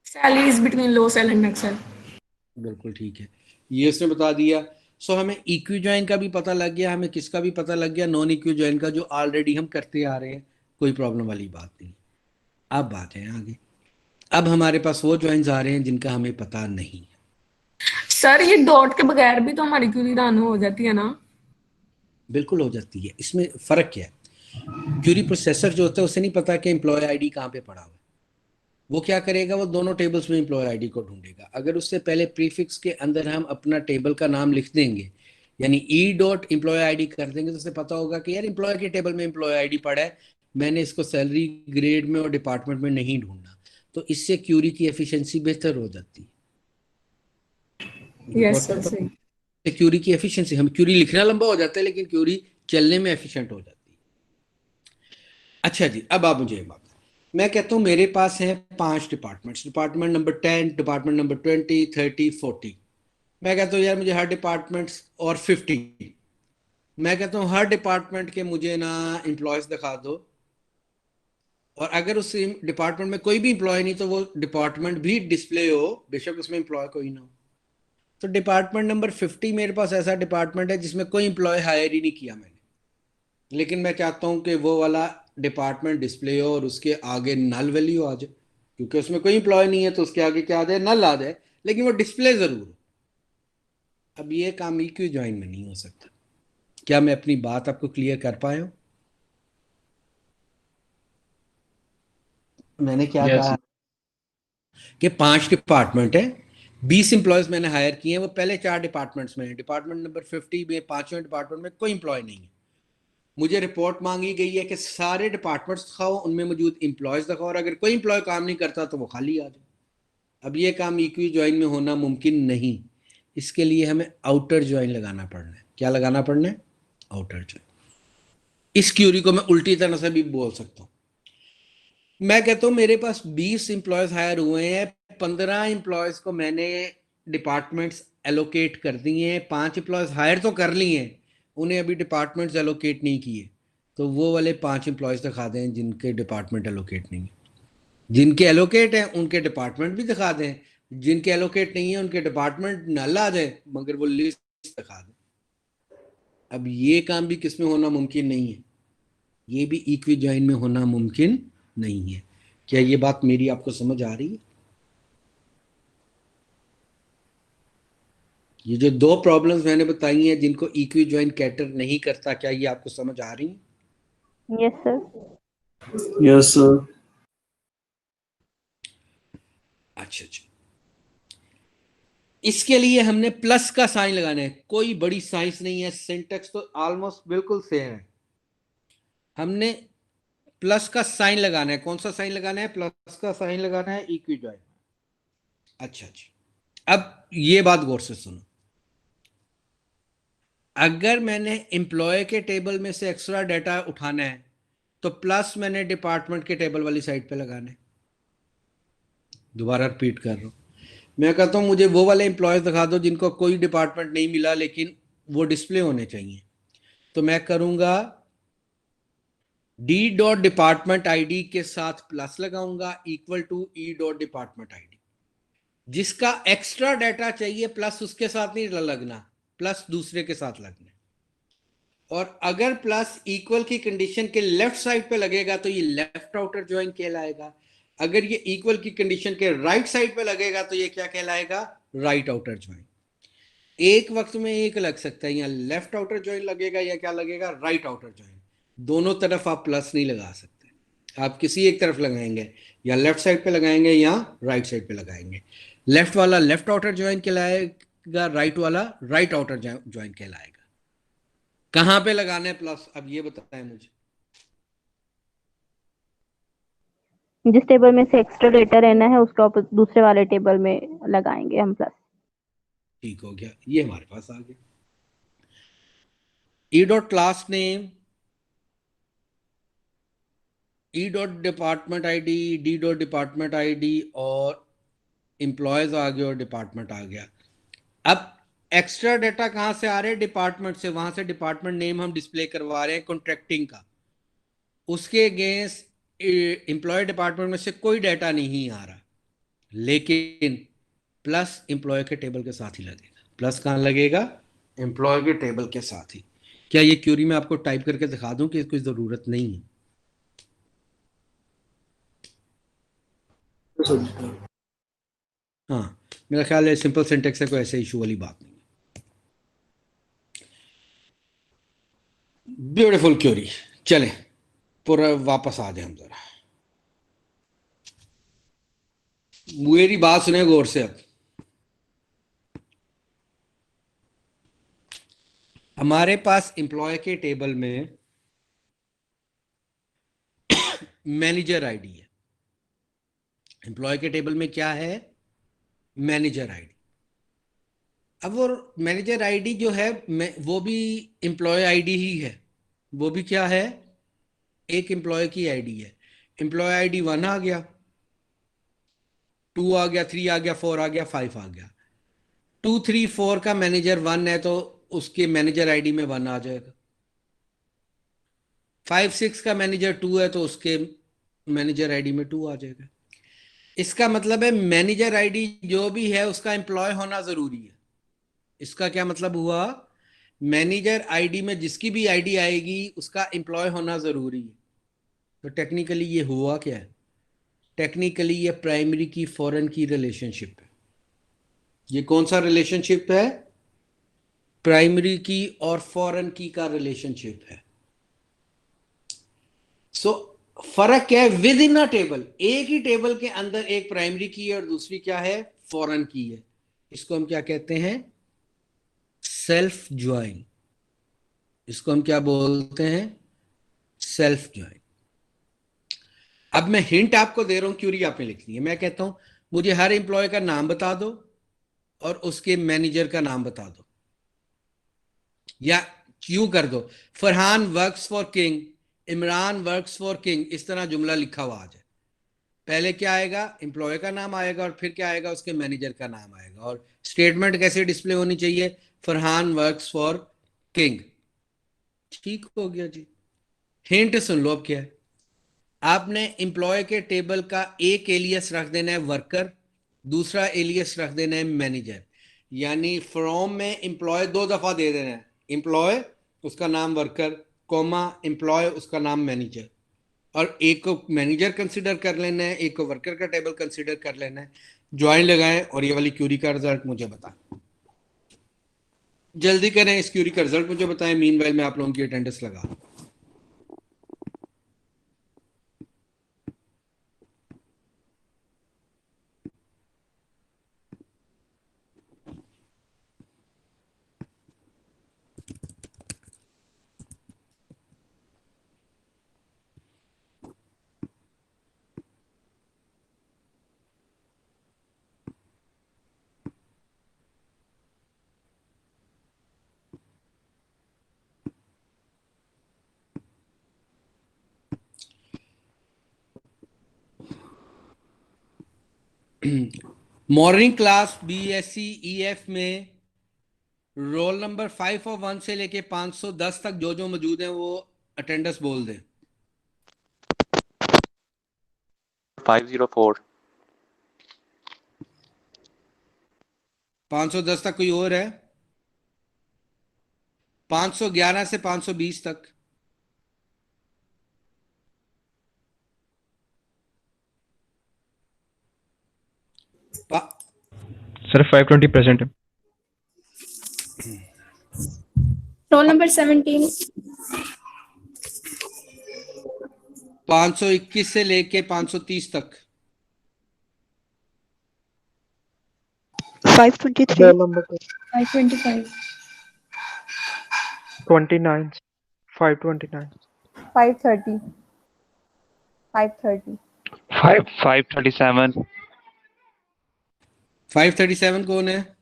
Salary is between low sal and max sal. बिल्कुल ठीक है, ये उसने बता दिया। सो हमें इक्वी ज्वाइन का भी पता लग गया, हमें किसका भी पता लग गया, नॉन इक्वी ज्वाइन का, जो ऑलरेडी हम करते आ रहे हैं, कोई प्रॉब्लम वाली बात नहीं। अब बात है आगे, अब हमारे पास वो ज्वाइंस आ रहे हैं जिनका हमें पता नहीं है। सर ये डॉट के बगैर भी तो हमारी क्यूरी रन हो जाती है ना? बिल्कुल हो जाती है, इसमें फ़र्क क्या है? क्यूरी प्रोसेसर जो होता है उसे नहीं पता कि एम्प्लॉय आईडी कहाँ पे पड़ा हुआ है। वो क्या करेगा, वो दोनों टेबल्स में एम्प्लॉय आईडी को ढूंढेगा। अगर उससे पहले प्रीफिक्स के अंदर हम अपना टेबल का नाम लिख देंगे, यानी ई डॉट एम्प्लॉय आईडी कर देंगे, तो उसे पता होगा कि यार एम्प्लॉय के टेबल में एम्प्लॉय आईडी पड़ा है, मैंने इसको सैलरी ग्रेड में और डिपार्टमेंट में नहीं ढूंढना। तो इससे क्यूरी की एफिशिएंसी बेहतर हो जाती है। यस सर, सही। क्यूरी की एफिशिएंसी, हम क्यूरी लिखना लंबा हो जाता है लेकिन क्यूरी चलने में एफिशिएंट हो जाती है। अच्छा जी, अब आप मुझे बात, मैं कहता हूँ मेरे पास है 5 departments, department number 10, department number 20, 30, 40। मैं कहता हूँ यार मुझे हर डिपार्टमेंट्स और 50, मैं कहता हूँ हर डिपार्टमेंट के मुझे ना एम्प्लॉयज दिखा दो, और अगर उस डिपार्टमेंट में कोई भी एम्प्लॉय नहीं तो वो डिपार्टमेंट भी डिस्प्ले हो, बेशक उसमें एम्प्लॉय कोई ना हो। तो डिपार्टमेंट नंबर 50 मेरे पास ऐसा डिपार्टमेंट है जिसमें कोई एम्प्लॉय हायर ही नहीं किया मैंने, लेकिन मैं चाहता हूं कि वो वाला डिपार्टमेंट डिस्प्ले हो और उसके आगे नल वैल्यू आ जाए, क्योंकि उसमें कोई एम्प्लॉय नहीं है तो उसके आगे क्या आ जाए, नल आ जाए, लेकिन वो डिस्प्ले जरूर हो। अब ये काम इक्वी ज्वाइन में नहीं हो सकता। क्या मैं अपनी बात आपको क्लियर कर पाया हूं? मैंने क्या Yes. कहा कि 5 डिपार्टमेंट है, 20 एम्प्लॉयज मैंने हायर किए हैं, वो पहले 4 डिपार्टमेंट्स में है। डिपार्टमेंट नंबर 50 में 5वें डिपार्टमेंट में कोई एम्प्लॉय नहीं है। मुझे रिपोर्ट मांगी गई है कि सारे डिपार्टमेंट्स दिखाओ, उनमें मौजूद एम्प्लॉयज दिखाओ, और अगर कोई एम्प्लॉय काम नहीं करता तो वो खाली आ जाए। अब ये काम इक्वी ज्वाइन में होना मुमकिन नहीं, इसके लिए हमें आउटर ज्वाइन लगाना पड़ना है। क्या लगाना पड़ना है? Outer join. इस क्यूरी को मैं उल्टी तरह से भी बोल सकता हूँ। मैं कहता हूँ मेरे पास 20 एम्प्लॉयज हायर हुए हैं, 15 एम्प्लॉयज को मैंने डिपार्टमेंट्स एलोकेट कर दिए हैं, 5 एम्प्लॉयज हायर तो कर लिए हैं, उन्हें अभी डिपार्टमेंट्स एलोकेट नहीं किए। तो वो वाले 5 एम्प्लॉयज दिखा दें जिनके डिपार्टमेंट एलोकेट नहीं है, जिनके एलोकेट हैं उनके डिपार्टमेंट भी दिखा दें, जिनके एलोकेट नहीं है उनके डिपार्टमेंट नल आ जाए मगर वो लिस्ट दिखा दे। अब ये काम भी किसमें होना मुमकिन नहीं है, ये भी इक्वी जॉइन में होना मुमकिन नहीं है। क्या ये बात मेरी आपको समझ आ रही है? ये जो दो प्रॉब्लम्स मैंने बताई हैं जिनको इक्वी जॉइन कैटर नहीं करता, क्या ये आपको समझ आ रही है? Yes sir. Yes, sir. अच्छा अच्छा, इसके लिए हमने प्लस का साइन लगाना है। कोई बड़ी साइंस नहीं है, सिंटेक्स तो ऑलमोस्ट बिल्कुल सेम है। हमने प्लस का साइन लगाना है। कौन सा साइन लगाना है? प्लस का साइन लगाना है इक्वी जॉइन। अच्छा अच्छा, अब ये बात गौर से सुनो। अगर मैंने एम्प्लॉय के टेबल में से एक्स्ट्रा डाटा उठाना है तो प्लस मैंने डिपार्टमेंट के टेबल वाली साइड पे लगाना है। दोबारा रिपीट कर रहा हूं, मैं कहता हूं मुझे वो वाले एम्प्लॉयज दिखा दो जिनको कोई डिपार्टमेंट नहीं मिला लेकिन वो डिस्प्ले होने चाहिए। तो मैं करूंगा डी डॉट डिपार्टमेंट आईडी के साथ प्लस लगाऊंगा equal to E dot department ID. जिसका एक्स्ट्रा डाटा चाहिए प्लस उसके साथ नहीं लगना, प्लस दूसरे के साथ लगना। और अगर प्लस इक्वल की कंडीशन के लेफ्ट साइड पे लगेगा तो ये लेफ्ट आउटर ज्वाइन कहलाएगा। अगर ये इक्वल की कंडीशन के राइट साइड पे लगेगा तो ये क्या कहलाएगा? Right outer join. एक वक्त में एक लग सकता है, या लेफ्ट आउटर ज्वाइन लगेगा या क्या लगेगा? Right outer join. दोनों तरफ आप प्लस नहीं लगा सकते, आप किसी एक तरफ लगाएंगे, या लेफ्ट साइड पे लगाएंगे या राइट साइड पे लगाएंगे। लेफ्ट वाला लेफ्ट आउटर ज्वाइन कहलाएगा, राइट वाला राइट आउटर ज्वाइन कहलाएगा। कहां पे लगाना है प्लस, अब ये बताएं मुझे। जिस टेबल में से एक्स्ट्रा डेटा रहना है उसका दूसरे वाले टेबल में लगाएंगे हम प्लस। ठीक हो गया, ये हमारे पास आ गया। ई डॉट क्लास नेम, ई dot department ID, D dot department ID और एम्प्लॉयज आ गया और डिपार्टमेंट आ गया। अब एक्स्ट्रा डाटा कहां से आ रहे हैं? डिपार्टमेंट से। वहां से डिपार्टमेंट नेम हम डिस्प्ले करवा रहे हैं कॉन्ट्रैक्टिंग का, उसके अगेंस्ट एम्प्लॉय डिपार्टमेंट में से कोई डाटा नहीं आ रहा, लेकिन प्लस एम्प्लॉय के टेबल के साथ ही लगेगा। प्लस कहां लगेगा? एम्प्लॉय के टेबल के साथ ही। क्या ये क्यूरी में आपको टाइप करके दिखा दूं कि इसकी जरूरत नहीं है? Yes, sir. हाँ, मेरा ख्याल है सिंपल सिंटेक्स है, कोई ऐसे इशू वाली बात नहीं। Beautiful query. चलें पूरा वापस आ जाए हम जरा। मेरी बात सुने गौर से। अब हमारे पास एम्प्लॉय के टेबल में मैनेजर आईडी है। एम्प्लॉय के टेबल में क्या है? Manager ID. अब वो मैनेजर आईडी जो है वो भी एम्प्लॉय आईडी ही है। वो भी क्या है? एक एम्प्लॉय की आईडी है। एम्प्लॉय आईडी 1 आ गया, 2 आ गया, 3 आ गया, 4 आ गया, 5 आ गया। 2, 3, 4 का मैनेजर 1 है तो उसके मैनेजर आईडी में 1 आ जाएगा। 5, 6 का मैनेजर 2 है तो उसके मैनेजर आईडी में 2 आ जाएगा। इसका मतलब है मैनेजर आईडी जो भी है उसका एम्प्लॉय होना जरूरी है। इसका क्या मतलब हुआ? मैनेजर आईडी में जिसकी भी आईडी आएगी उसका एम्प्लॉय होना जरूरी है। तो टेक्निकली ये हुआ क्या है? टेक्निकली ये प्राइमरी की फॉरेन की रिलेशनशिप है। ये कौन सा रिलेशनशिप है? प्राइमरी की और फॉरेन की का रिलेशनशिप है। सो फर्क क्या है? विद इन अ टेबल, एक ही टेबल के अंदर एक प्राइमरी की है और दूसरी क्या है? फॉरेन की है। इसको हम क्या कहते हैं? Self join. इसको हम क्या बोलते हैं? Self join. अब मैं हिंट आपको दे रहा हूं, क्यूरी आपने लिखनी है। मैं कहता हूं मुझे हर एम्प्लॉय का नाम बता दो और उसके मैनेजर का नाम बता दो, या यूं कर दो, Farhan works for king, Imran works for king, इस तरह जुमला लिखा हुआ आ जाए। पहले क्या आएगा? एम्प्लॉय का नाम आएगा और फिर क्या आएगा? उसके मैनेजर का नाम आएगा। और स्टेटमेंट कैसे डिस्प्ले होनी चाहिए? Farhan works for king. ठीक हो गया जी। हिंट सुन लो अब क्या है। आपने एम्प्लॉय के टेबल का एक एलियस रख देना है वर्कर, दूसरा एलियस रख देना है मैनेजर, यानी फ्रॉम में एम्प्लॉय 2 दफा दे देना है, एम्प्लॉय उसका नाम वर्कर, कॉमा एम्प्लॉय उसका नाम मैनेजर, और एक को मैनेजर कंसिडर कर लेना है, एक को वर्कर का टेबल कंसिडर कर लेना है। ज्वाइन लगाएं और ये वाली क्यूरी का रिजल्ट मुझे बताएं, जल्दी करें, इस क्यूरी का रिजल्ट मुझे बताएं, मीनवाइल मैं आप लोगों की अटेंडेंस लगा दूं। मॉर्निंग क्लास BSc EF में रोल नंबर 5 और 1 से लेके 510 तक जो जो मौजूद हैं वो अटेंडेंस बोल दें। 504 510 तक कोई और है? 511 से 520 तक। सर 520 प्रेजेंट है। रोल नंबर 17 521 से लेके 530 तक। 523 रोल नंबर 525 29 529 530 530 537 537 कौन है?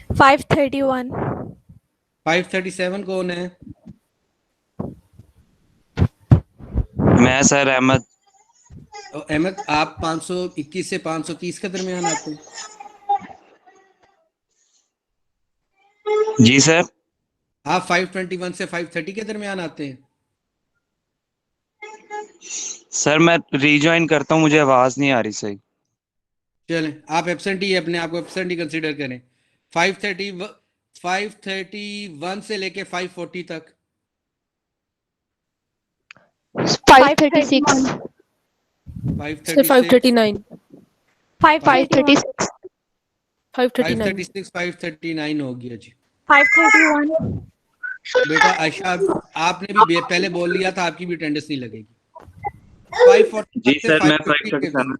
531 537 कौन है? मैं सर अहमद। अहमद, आप 521 से 530 के दरमियान आते हैं? जी सर। आप 521 से 530 के दरमियान आते हैं? सर मैं रीजॉइन करता हूँ, मुझे आवाज नहीं आ रही सही। चलें, आप एब्सेंट ही, अपने आप को एब्सेंट ही कंसीडर करें। 531 से लेके 540 तक। 536 536 536 536 539 हो गया जी। 531 बेटा आयशा, आपने भी पहले बोल लिया था, आपकी भी अटेंडेंस नहीं लगेगी। 540 जी से सर मैं 550 के 537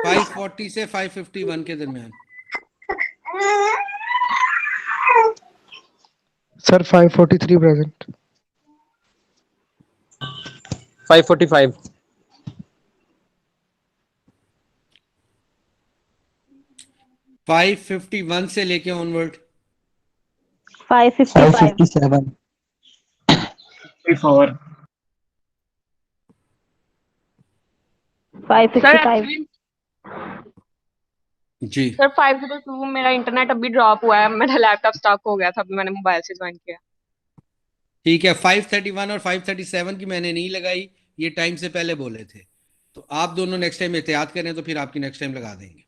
540 से 551 के दरमियान। सर 543 प्रेजेंट 545 551 से लेके ऑनवर्ड। 557 54 555 जी सर 502 मेरा इंटरनेट अभी ड्रॉप हुआ है, मेरा लैपटॉप स्टॉक हो गया था, अभी मैंने मोबाइल से ज्वाइन किया। ठीक है। 531 और 537 की मैंने नहीं लगाई, ये टाइम से पहले बोले थे, तो आप दोनों नेक्स्ट टाइम एहतियात करें तो फिर आपकी नेक्स्ट टाइम लगा देंगे।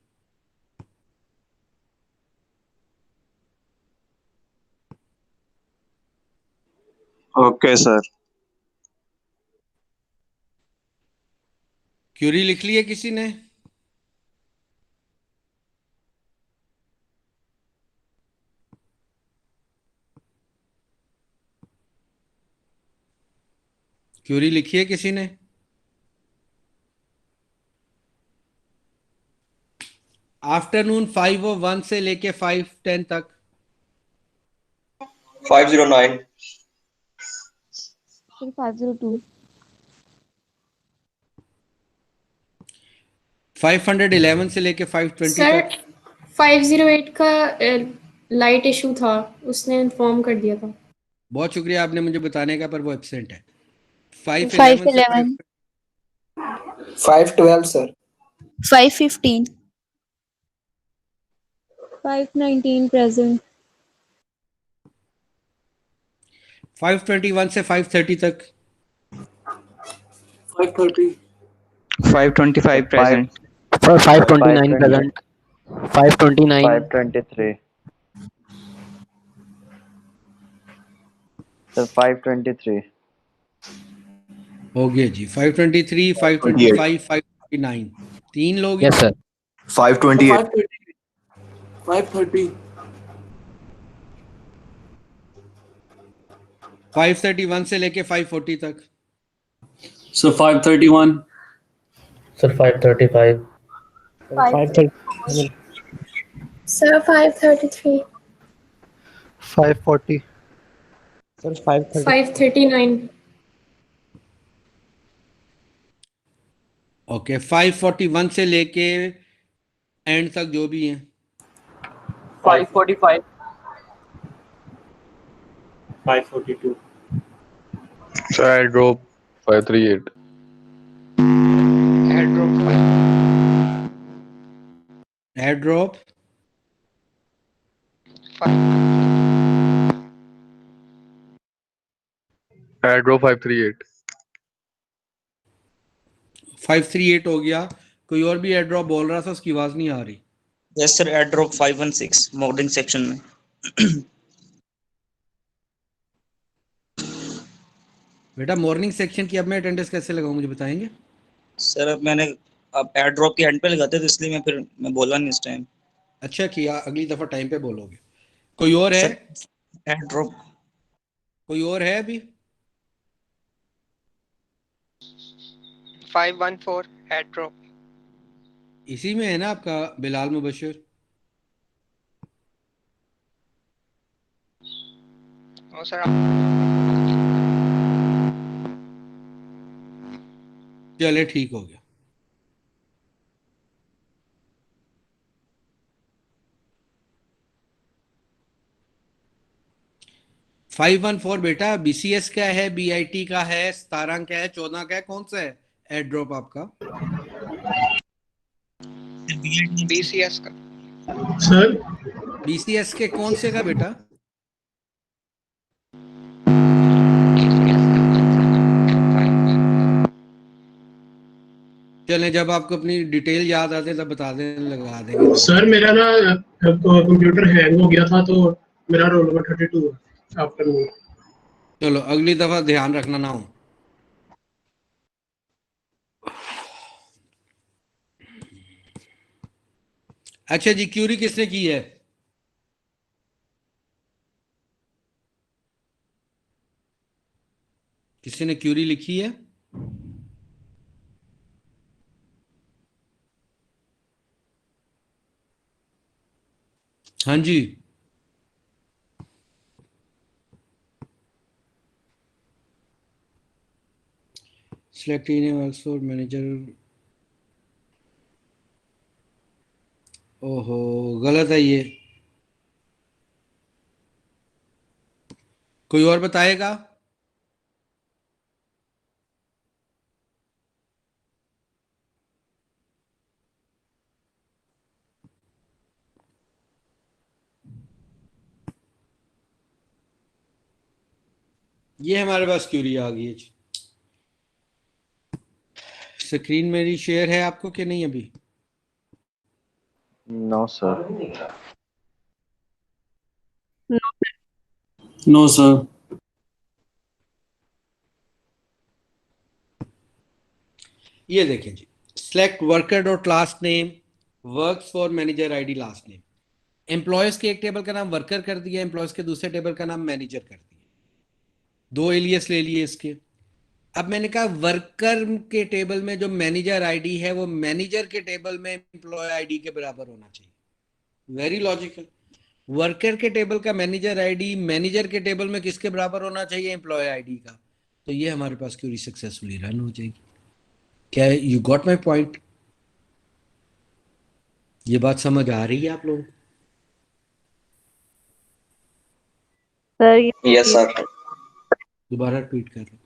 Okay sir. क्यूरी लिख ली है किसी ने? क्यूरी लिखी है किसी ने? आफ्टरनून 501 से लेके 510 तक। 509 502 511 से लेके 520 सर तक। 508 का लाइट इशू था, उसने इन्फॉर्म कर दिया था। बहुत शुक्रिया आपने मुझे बताने का, पर वो एब्सेंट है। 511 से 512 सर 515 519 प्रेजेंट 521 से 530 तक। 530 525 present. 529 present. 529 523. Sir, 523. हो गया जी 523 525 529 तीन लोग हैं। yes sir 528. 530. 531 से लेके 540 तक। So 531. sir 535 530. Sir, 533. 540. sir 530 539. Okay 541 से लेके एंड तक जो भी हैं। 545 542. Sir, I drop 538. Air drop I drop 538. 538 हो गया। कोई और भी एयर ड्रॉप बोल रहा था, उसकी आवाज नहीं आ रही। Yes sir, air drop 516 modelling section में। बेटा मॉर्निंग सेक्शन की अब मैं अटेंडेंस कैसे लगाऊं, मुझे बताएंगे? सर अब मैंने अब एयर ड्रॉप के एंड पे लगाते तो इसलिए मैं बोला नहीं इस टाइम। अच्छा किया, अगली दफा टाइम पे बोलोगे। कोई और है? एयर ड्रॉप कोई और है अभी? 514 head drop. इसी में है ना आपका बिलाल मुबशिर? Oh sir. चले ठीक हो गया। फाइव 1 4 बेटा बीसीएस का है, बीआईटी का है, 17 का है, 14 का है, कौन सा है एयर ड्रॉप आपका? BCS का। सर बीसीएस के कौन से का बेटा? चलें, जब आपको अपनी डिटेल याद आते तब बता दें, लगा देंगे। सर मेरा ना कंप्यूटर हैंग हो गया था तो मेरा रोल नंबर 32 आफ्टरनून। चलो अगली दफा ध्यान रखना ना हो। अच्छा जी, क्यूरी किसने की है? किसी ने क्यूरी लिखी है? हाँ जी, सिलेक्ट वर्कफोर्स मैनेजर। ओहो गलत है ये, कोई और बताएगा? ये हमारे पास क्यूरी आ गई है। स्क्रीन मेरी शेयर है आपको कि नहीं अभी? No, sir. No, sir. ये देखें जी, select worker dot class name works for manager ID last name. Employees के एक टेबल का नाम वर्कर कर दिया, एम्प्लॉयज के दूसरे टेबल का नाम मैनेजर कर दिया, दो एलियस ले लिए इसके। अब मैंने कहा वर्कर के टेबल में जो मैनेजर आईडी है वो मैनेजर के टेबल में एम्प्लॉय आईडी के बराबर होना चाहिए। Very logical. वर्कर के टेबल का मैनेजर आईडी मैनेजर के टेबल में किसके बराबर होना चाहिए? एम्प्लॉय आईडी का। तो ये हमारे पास क्यूरी सक्सेसफुली रन हो जाएगी। क्या यू गॉट माई पॉइंट? ये बात समझ आ रही है आप लोगों को? Sir yes sir. दोबारा रिपीट कर रहा हूँ।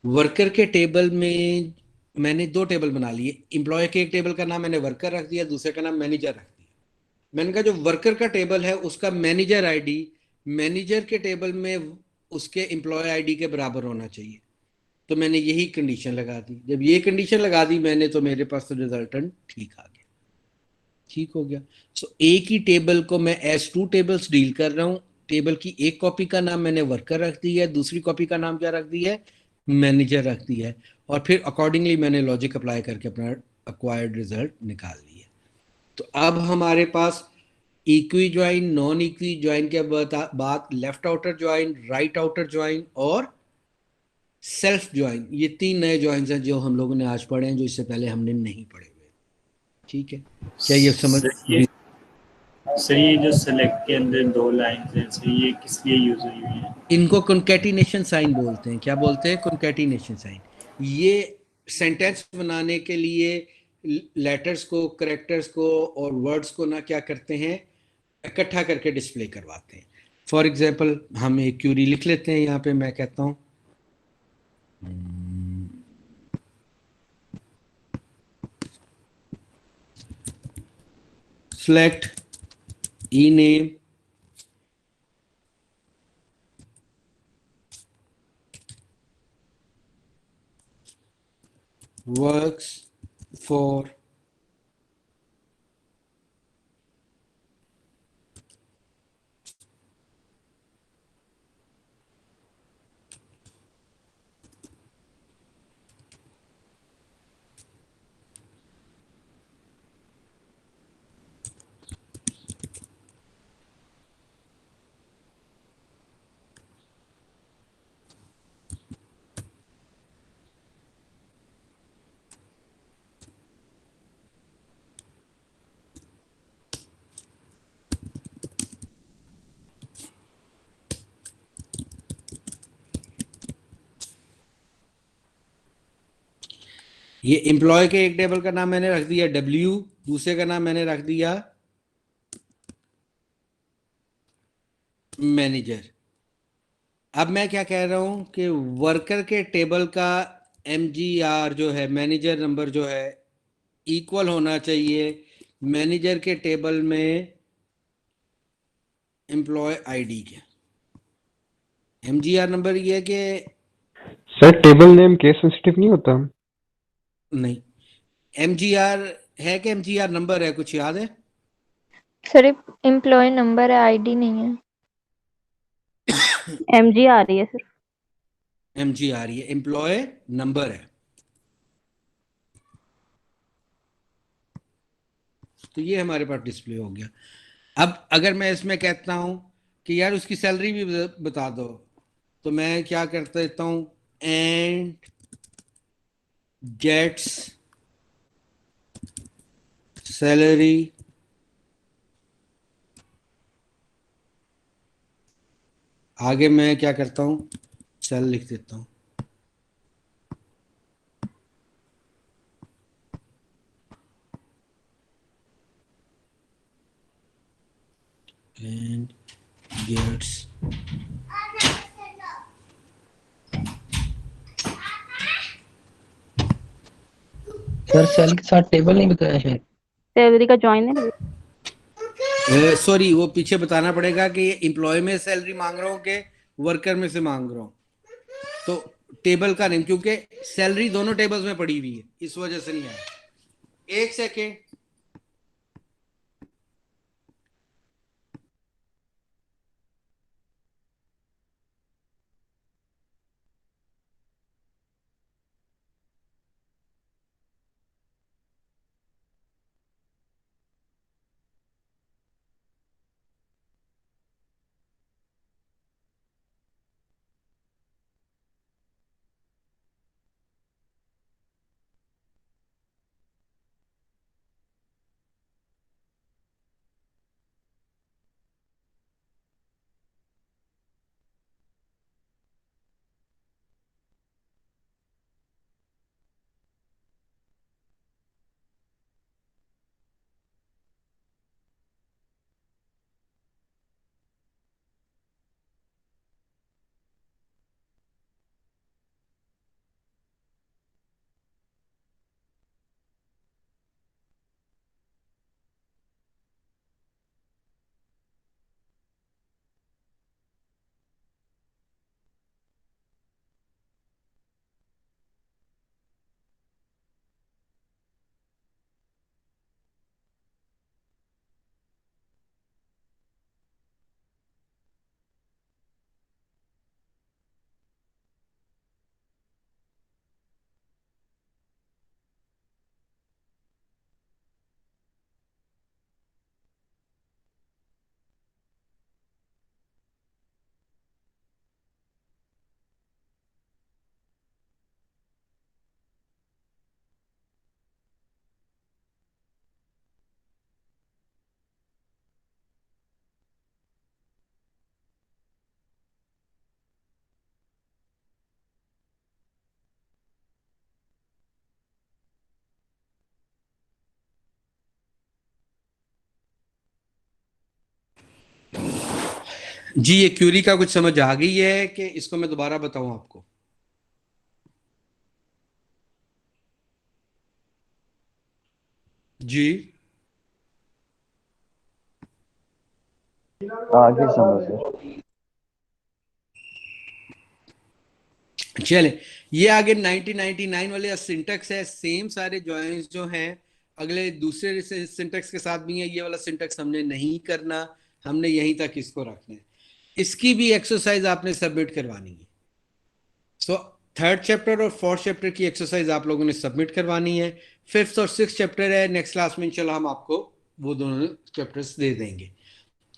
वर्कर के टेबल में मैंने दो टेबल बना लिए। एम्प्लॉय के एक टेबल का नाम मैंने वर्कर रख दिया, दूसरे का नाम मैनेजर रख दिया। मैंने कहा जो वर्कर का टेबल है उसका मैनेजर आईडी मैनेजर के टेबल में उसके एम्प्लॉय आईडी के बराबर होना चाहिए। तो मैंने यही कंडीशन लगा दी। जब ये कंडीशन लगा दी मैंने तो मेरे पास तो रिजल्टेंट ठीक आ गया, ठीक हो गया। सो एक ही टेबल को मैं एज टू टेबल्स डील कर रहा हूँ। टेबल की एक कॉपी का नाम मैंने वर्कर रख दिया है, दूसरी कॉपी का नाम क्या रख दिया है, मैनेजर रख दिया है, और फिर अकॉर्डिंगली मैंने लॉजिक अप्लाई करके अपना अक्वायर्ड रिजल्ट निकाल लिया। तो अब हमारे पास equi join, non equi join के बाद left outer join, right outer join और सेल्फ ज्वाइन, ये 3 नए ज्वाइंस हैं जो हम लोगों ने आज पढ़े हैं, जो इससे पहले हमने नहीं पढ़े हुए। ठीक है, क्या ये समझ? सर ये जो सेलेक्ट के अंदर 2 लाइंस हैं सर, ये किस लिए यूज हुई हुई है? इनको कॉन्कैटिनेशन साइन बोलते हैं। क्या बोलते हैं? Concatenation sign. ये सेंटेंस बनाने के लिए लेटर्स को, करेक्टर्स को और वर्ड्स को ना क्या करते हैं, इकट्ठा करके डिस्प्ले करवाते हैं। फॉर एग्जाम्पल हम एक क्यूरी लिख लेते हैं, यहाँ पे मैं कहता हूँ select e-name works for ये एम्प्लॉय के एक टेबल का नाम मैंने रख दिया W, दूसरे का नाम मैंने रख दिया मैनेजर। अब मैं क्या कह रहा हूं कि वर्कर के टेबल का MGR जो है, मैनेजर नंबर जो है, इक्वल होना चाहिए मैनेजर के टेबल में एम्प्लॉय ID के। MGR नंबर ये है कि sir table name case sensitive नहीं होता? नहीं, MGR है कि MGR नंबर है, कुछ याद है? सर एम्प्लॉय नंबर है, आईडी नहीं है। MG आ रही है सिर्फ। MGR ये एम्प्लॉय नंबर है। तो ये हमारे पास डिस्प्ले हो गया। अब अगर मैं इसमें कहता हूं कि यार उसकी सैलरी भी बता दो, तो मैं क्या कर देता हूं, एंड गेट्स सैलरी आगे मैं क्या करता हूं, सेल लिख देता हूं। एंड गेट्स सर सेल के साथ टेबल नहीं बताया है। सैलरी का ज्वाइन है। सॉरी, वो पीछे बताना पड़ेगा कि ये एम्प्लॉय में सैलरी मांग रहा हूँ कि वर्कर में से मांग रहा हूँ। तो टेबल का नेम, क्योंकि सैलरी दोनों टेबल्स में पड़ी हुई है, इस वजह से नहीं आया। एक सेकेंड, जी ये क्यूरी का कुछ समझ आ गई है कि इसको मैं दोबारा बताऊं आपको? जी आगे समझ सर। चले, ये आगे 1999 वाले सिंटेक्स है, सेम सारे जॉइंस जो हैं अगले दूसरे सिंटेक्स के साथ भी है। ये वाला सिंटेक्स हमने नहीं करना, हमने यहीं तक इसको रखना है। इसकी भी एक्सरसाइज आपने सबमिट करवानी है। सो थर्ड चैप्टर और फोर्थ चैप्टर की एक्सरसाइज आप लोगों ने सबमिट करवानी है। फिफ्थ और सिक्स चैप्टर है, नेक्स्ट क्लास में इंशाल्लाह हम आपको वो दोनों चैप्टर्स दे देंगे,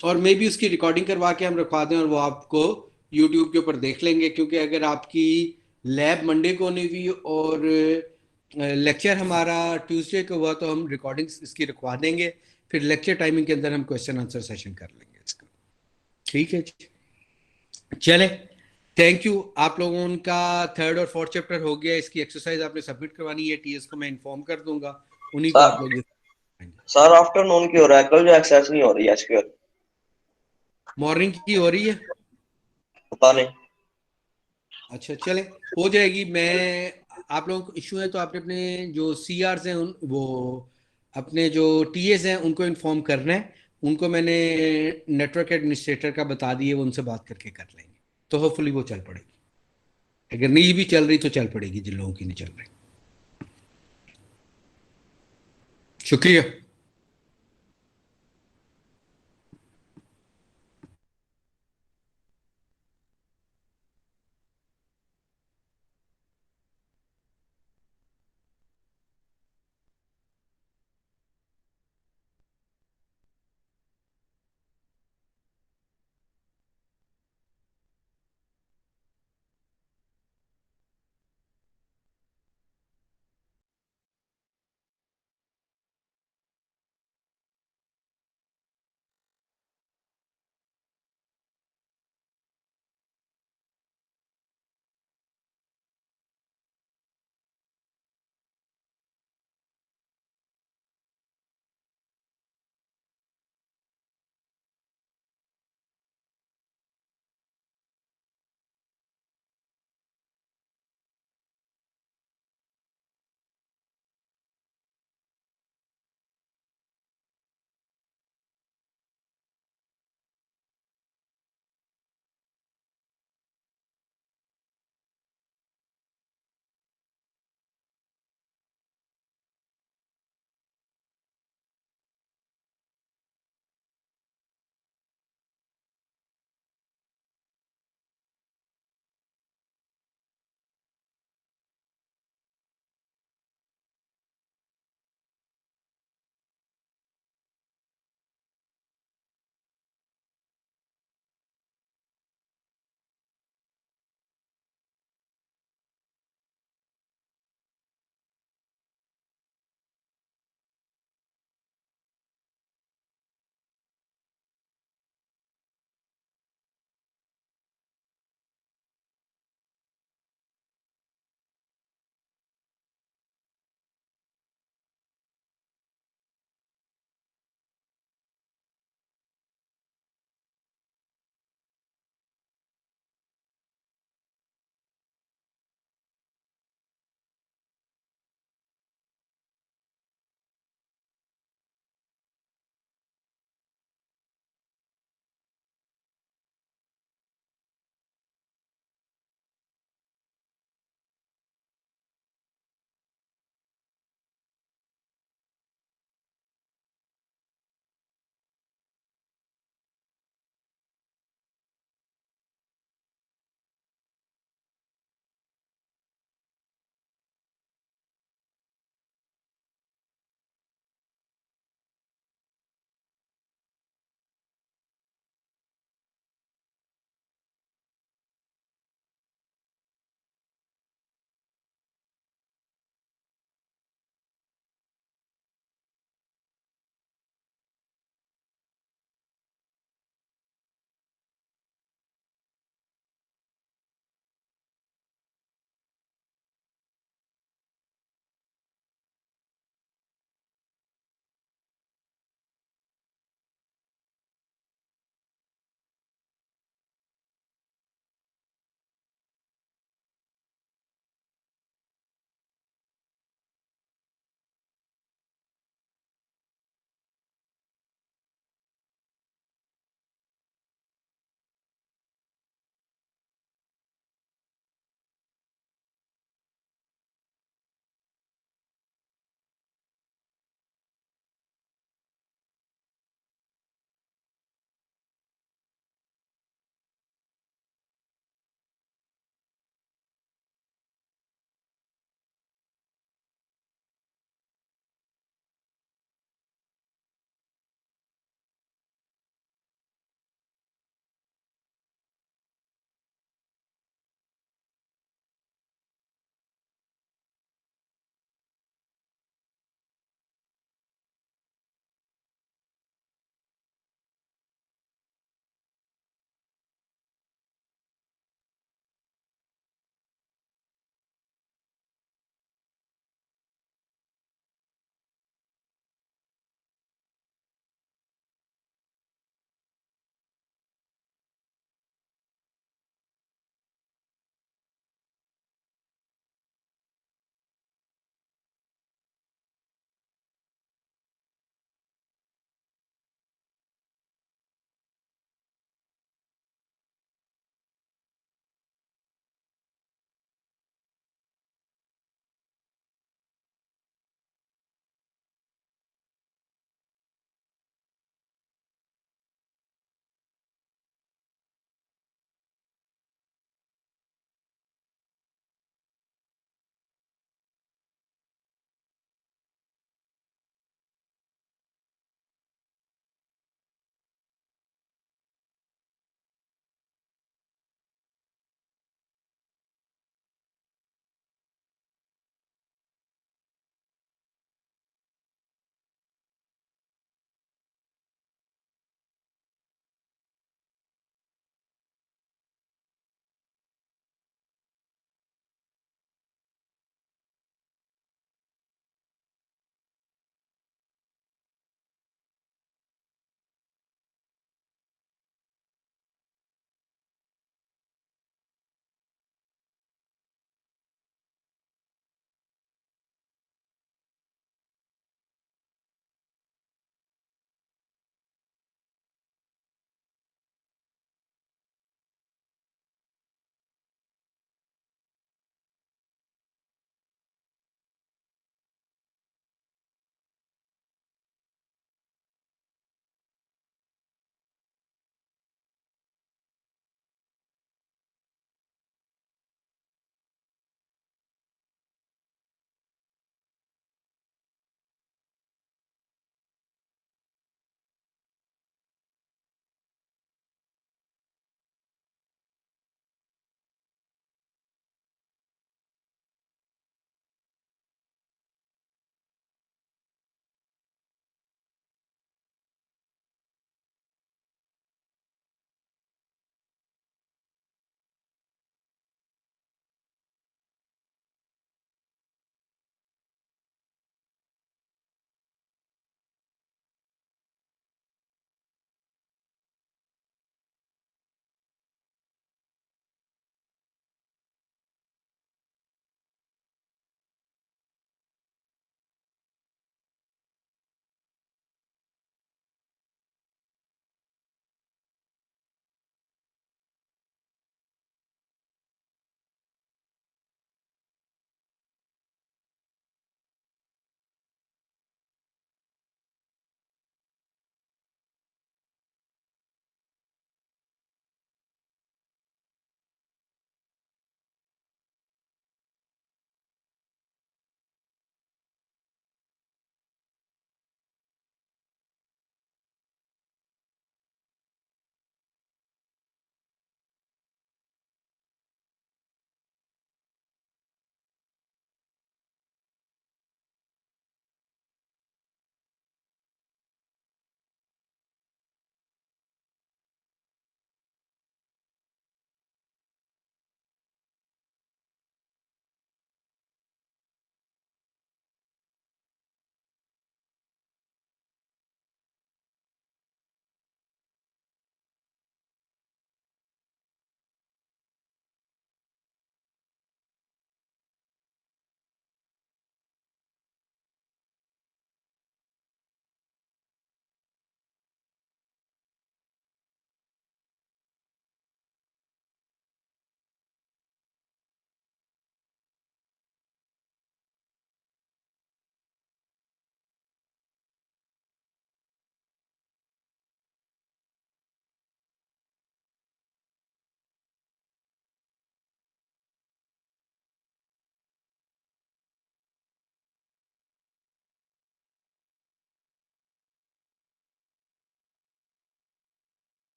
और मे भी उसकी रिकॉर्डिंग करवा के हम रखवा दें और वो आपको यूट्यूब के ऊपर देख लेंगे। क्योंकि अगर आपकी लैब मंडे को नहीं हुई और लेक्चर हमारा ट्यूसडे को हुआ तो हम रिकॉर्डिंग्स इसकी रखवा देंगे, फिर लेक्चर टाइमिंग के अंदर हम क्वेश्चन आंसर सेशन कर लेंगे इसका। ठीक है जी, चले, थैंक यू। आप लोगों का थर्ड और फोर्थ चैप्टर हो गया, इसकी एक्सरसाइज आपने सबमिट करवानी है, टीएस को मैं इन्फॉर्म कर दूंगा, उन्हीं को आप लोग। सर आफ्टरनून की हो रहा है, कल जो एक्सेस नहीं हो रही है एसक्यूएल। मॉर्निंग की हो रही है, पता नहीं। अच्छा चले, हो जाएगी। मैं आप लोगों को इशू है तो आपने अपने जो सीआर्स हैं वो अपने जो टीएस हैं उनको इन्फॉर्म करना है। उनको मैंने नेटवर्क एडमिनिस्ट्रेटर का बता दिए, वो उनसे बात करके कर लेंगे, तो होपफुली वो चल पड़ेगी। अगर नहीं भी चल रही तो चल पड़ेगी जिन लोगों की नहीं चल रही। शुक्रिया।